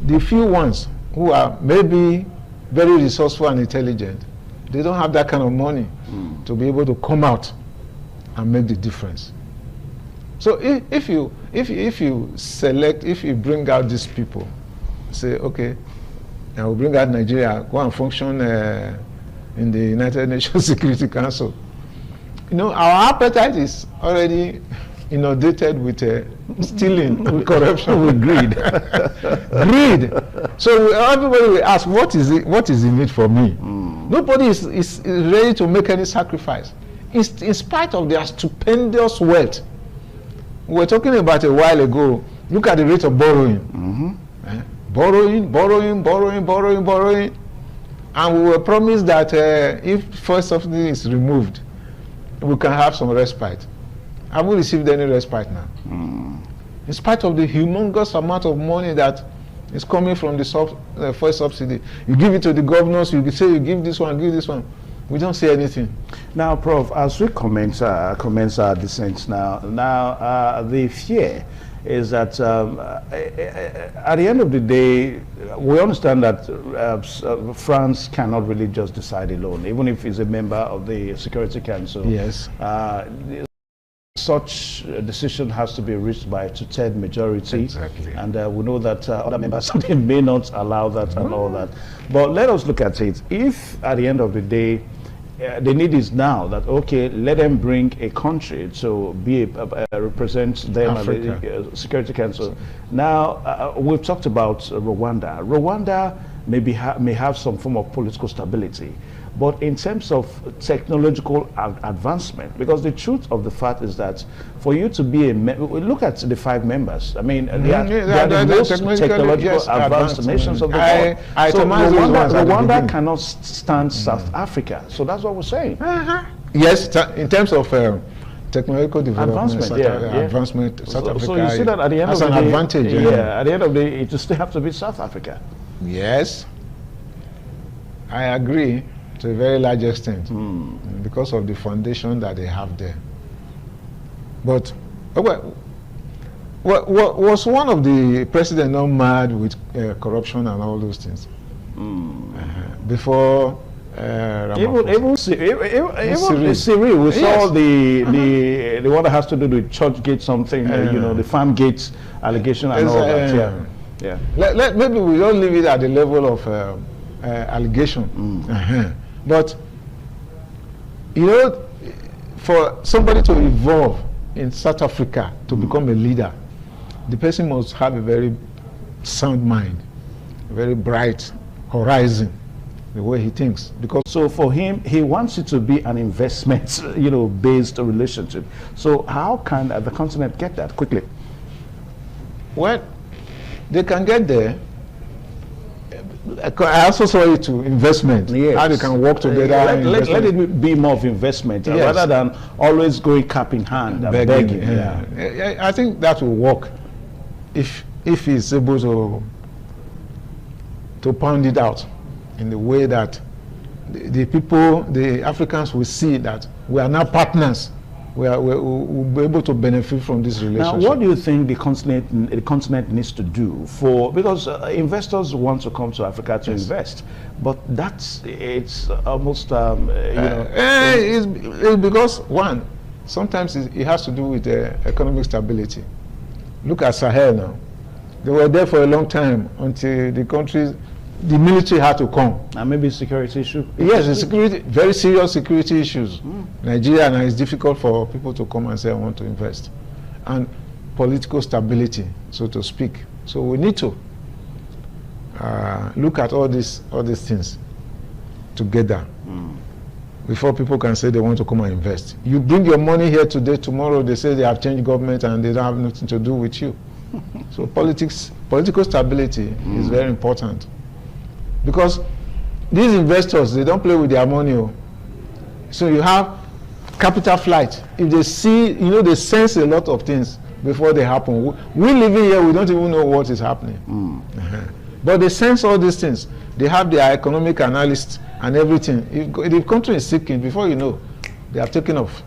Q: The few ones who are maybe very resourceful and intelligent, they don't have that kind of money to be able to come out and make the difference. So if you bring out these people, say, okay, I will bring out Nigeria, go and function in the United Nations Security Council. You know, our appetite is already inundated with stealing, with corruption, with greed. Greed. So everybody will ask, what is in it for me? Nobody is ready to make any sacrifice. In spite of their stupendous wealth. We were talking about a while ago, look at the rate of borrowing. Borrowing. And we were promised that if first subsidy is removed, we can have some respite. Have we received any respite now? In spite of the humongous amount of money that is coming from the first subsidy, you give it to the governors, you say you give this one, we don't say anything.
P: Now, Prof, as we commence our descent now, the fear is that at the end of the day, we understand that France cannot really just decide alone, even if it's a member of the Security Council.
Q: Yes.
P: Such a decision has to be reached by a two-thirds majority.
Q: Exactly.
P: And we know that other members they may not allow that and all that. But let us look at it. If at the end of the day, the need is now that, okay, let them bring a country to be represent them at the Security Council. Now, we've talked about Rwanda. Rwanda may have some form of political stability. But in terms of technological advancement, because the truth of the fact is that for you to be look at the 5 members. I mean, they are the most technological advanced nations of the world. So Rwanda cannot stand South Africa. So that's what we're saying.
Q: Yes, in terms of technological development,
P: advancement,
Q: South Africa
P: so you see that at the end of the day,
Q: advantage.
P: At the end of the day, it will still have to be South Africa.
Q: Yes, I agree. To a very large extent, because of the foundation that they have there. But was one of the president not mad with corruption and all those things before?
P: Even Cyril, we saw the one that has to do with church gate something, you know, the farm gates allegation and all that.
Q: Maybe we don't leave it at the level of allegation. But, you know, for somebody to evolve in South Africa to become a leader, the person must have a very sound mind, a very bright horizon, the way he thinks. Because
P: so for him, he wants it to be an investment, you know, based relationship. So how can the continent get that quickly?
Q: Well, they can get there. I also saw it to investment.
P: Yes.
Q: How they can work together.
P: Let it be more of investment rather than always going cap in hand and begging.
Q: I think that will work if he's able to pound it out in the way that the people, the Africans, will see that we are now partners. We'll be able to benefit from this relationship.
P: Now, what do you think the continent needs to do for, because investors want to come to Africa to invest, but it's almost,
Q: it's because, one, sometimes it has to do with economic stability. Look at Sahel now. They were there for a long time until the military had to come.
P: And maybe security issue?
Q: Yes, very serious security issues. Nigeria, now it's difficult for people to come and say, I want to invest. And political stability, so to speak. So we need to look at all these things together before people can say they want to come and invest. You bring your money here today, tomorrow they say they have changed government and they don't have nothing to do with you. So political stability is very important. Because these investors, they don't play with their money. So you have capital flight. If they see, they sense a lot of things before they happen. We living here, we don't even know what is happening. But they sense all these things. They have their economic analysts and everything. If the country is sinking, before you know, they have taken off.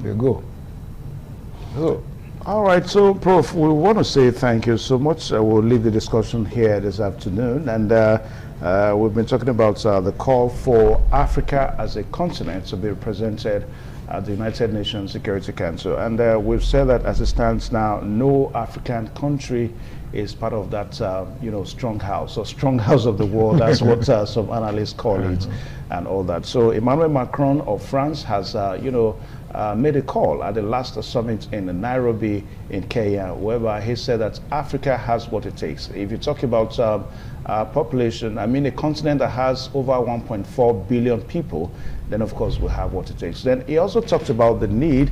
Q: They go. So,
P: all right, so Prof, we want to say thank you so much. We'll leave the discussion here this afternoon, and we've been talking about the call for Africa as a continent to be represented at the United Nations Security Council, and we've said that as it stands now, no African country is part of that, strong house of the world. That's what some analysts call it, and all that. So Emmanuel Macron of France has, made a call at the last summit in Nairobi in Kenya, whereby he said that Africa has what it takes. If you talk about population, I mean a continent that has over 1.4 billion people, then of course we have what it takes. Then he also talked about the need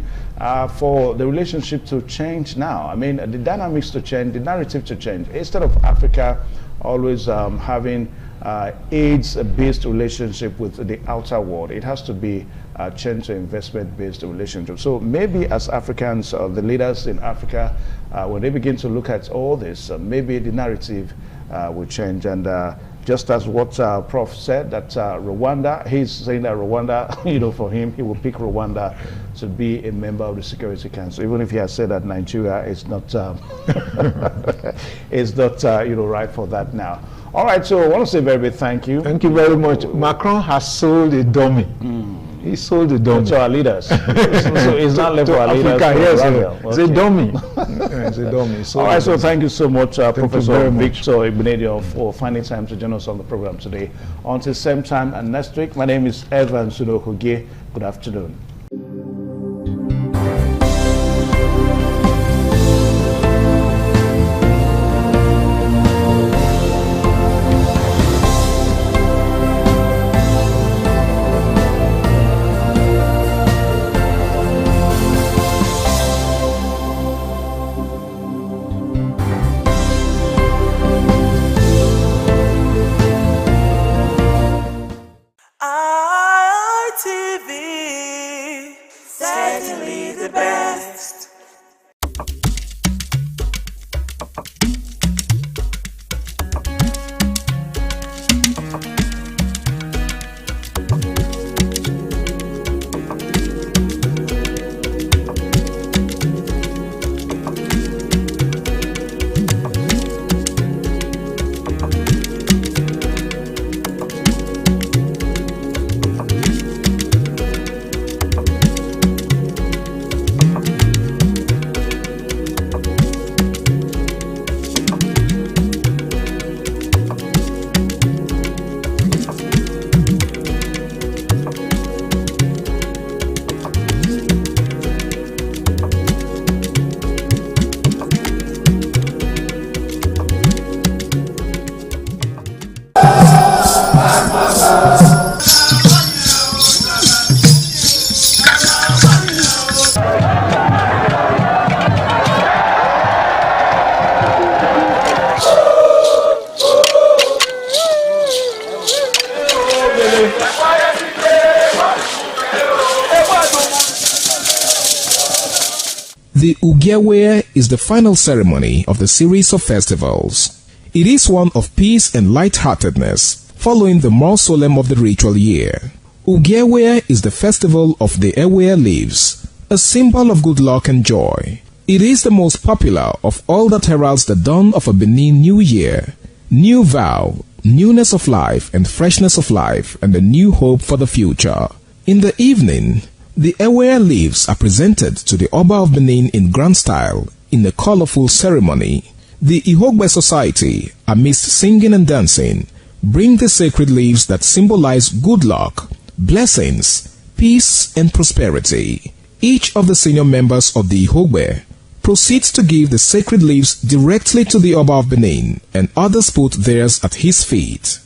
P: for the relationship to change now. I mean, the dynamics to change, the narrative to change. Instead of Africa always having AIDS-based relationship with the outer world, it has to be change to investment-based relationship. So maybe as Africans, the leaders in Africa, when they begin to look at all this, maybe the narrative will change, and Just as what Prof said, that Rwanda, he's saying that Rwanda, for him, he will pick Rwanda to be a member of the Security Council, even if he has said that Nigeria is not, right for that now. All right, so I want to say a very big thank you.
Q: Thank you very much. Macron has sold a dummy. He sold a dummy.
P: To our leaders. So it's not left for our leaders.
Q: Yes, it's a dummy. It's a dummy.
P: All right, so thank you so much, Professor Victor Igbenedion, for finding time to join us on the program today. Until same time and next week, my name is Evan Sudokogie. Good afternoon.
K: ITV, certainly the best.
R: The Ugewe is the final ceremony of the series of festivals. It is one of peace and lightheartedness, following the more solemn of the ritual year. Ugewe is the festival of the Ewe leaves, a symbol of good luck and joy. It is the most popular of all that heralds the dawn of a Benin New Year, new vow, newness of life and freshness of life, and a new hope for the future. In the evening, the Ewe leaves are presented to the Oba of Benin in grand style in a colorful ceremony. The Ihogbe Society, amidst singing and dancing, bring the sacred leaves that symbolize good luck, blessings, peace, and prosperity. Each of the senior members of the Ihogbe proceeds to give the sacred leaves directly to the Oba of Benin, and others put theirs at his feet.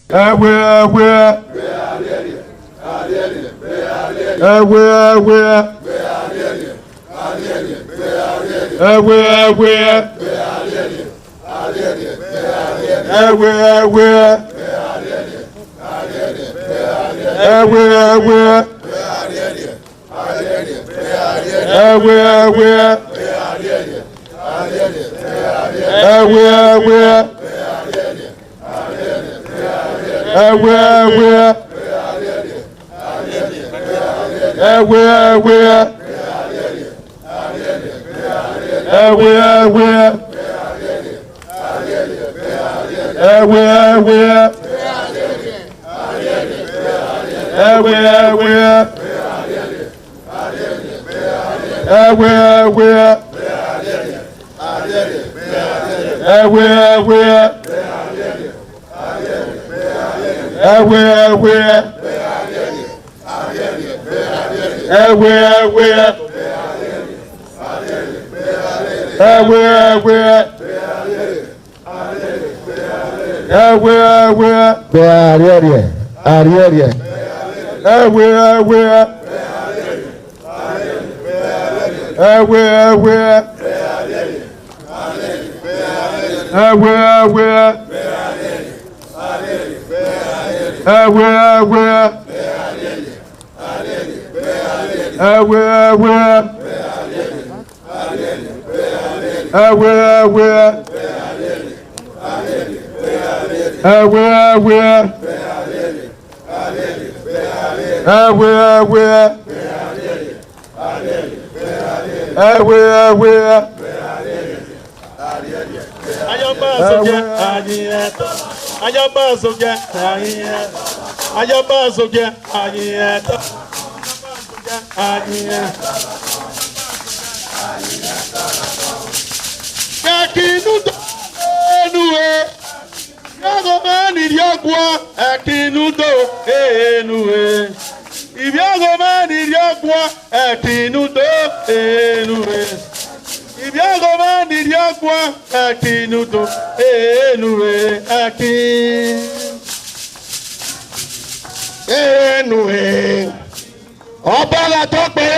S: Ọbala tó pé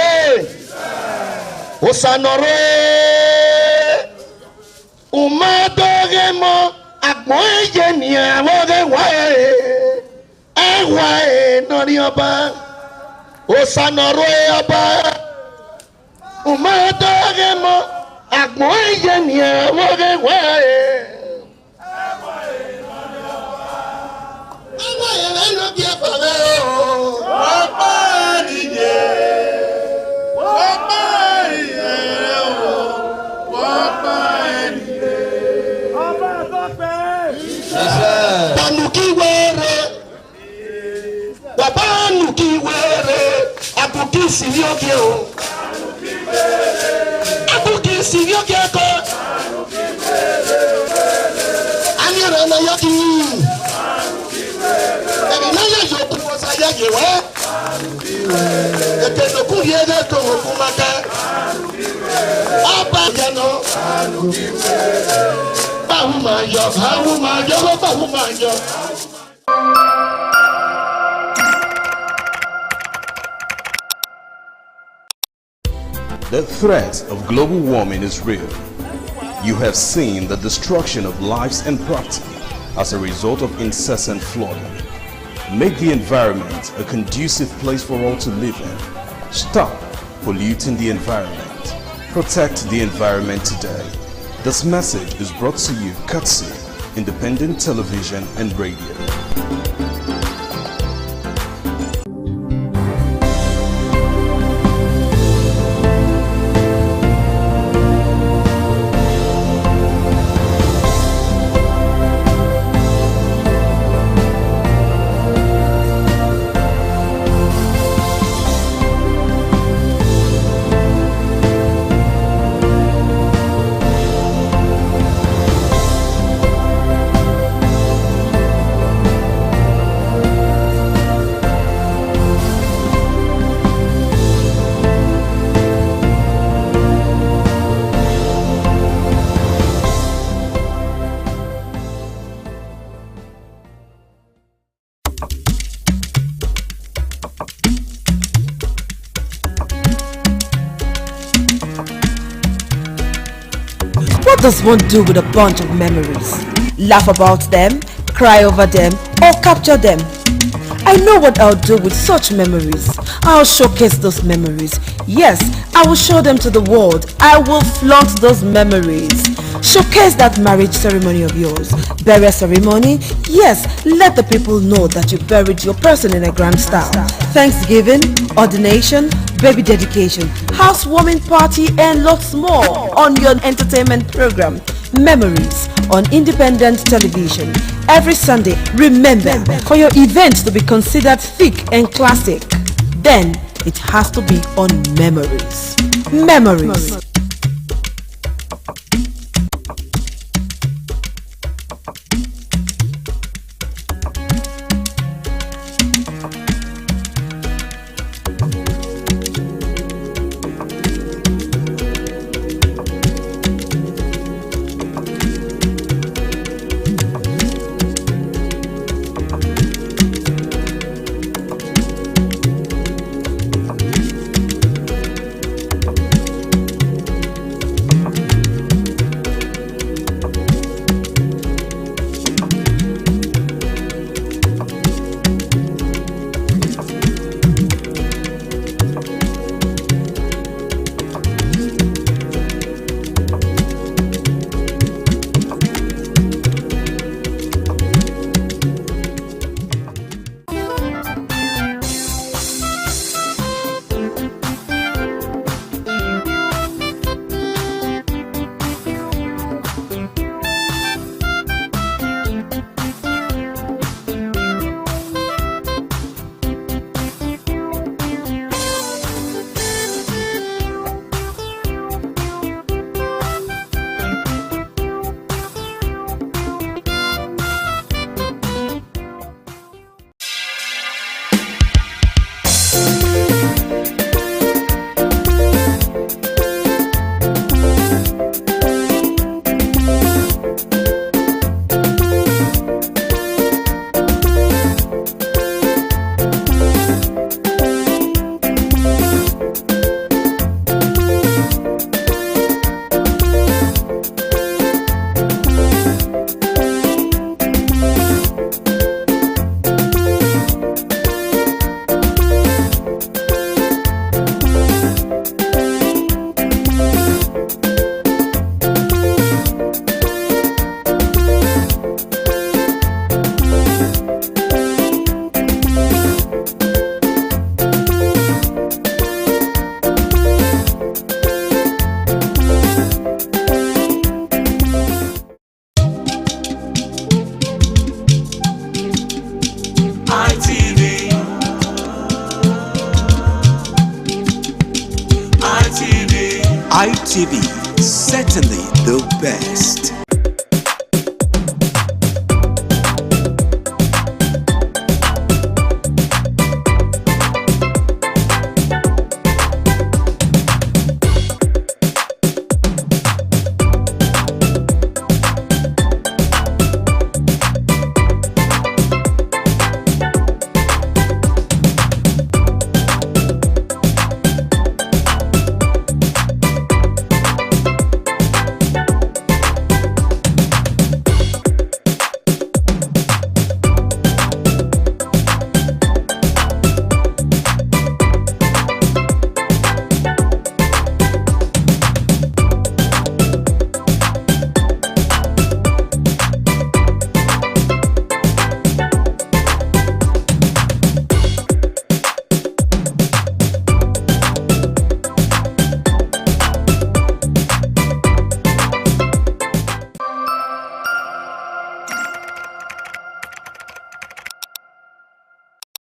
S: Osanore Umadogemo Akmoye ni awoge wae Ewae nori ọba Osanore ọba Umadogemo Akmoye ni awoge wae Ewae lẹ́nu bí ẹ̀fọ́ Abuki Sivioke o. Abuki Sivioke ko. Anyere na yoki. Ebi na ya yoku osa ya yewe. Eke no ku yede ko okumaka. Aba yano. Bahu ma yo.
T: The threat of global warming is real. You have seen the destruction of lives and property as a result of incessant flooding. Make the environment a conducive place for all to live in. Stop polluting the environment. Protect the environment today. This message is brought to you courtesy Independent Television and Radio.
L: What does one do with a bunch of memories? Laugh about them, cry over them, or capture them? I know what I'll do with such memories. I'll showcase those memories. Yes, I will show them to the world. I will flaunt those memories. Showcase that marriage ceremony of yours. Burial ceremony? Yes, let the people know that you buried your person in a grand style. Thanksgiving, ordination, baby dedication, housewarming party, and lots more on your entertainment program, Memories, on Independent Television. Every Sunday, remember, for your event to be considered thick and classic, then it has to be on Memories. Memories.
K: ITV. ITV.
U: ITV, certainly the best.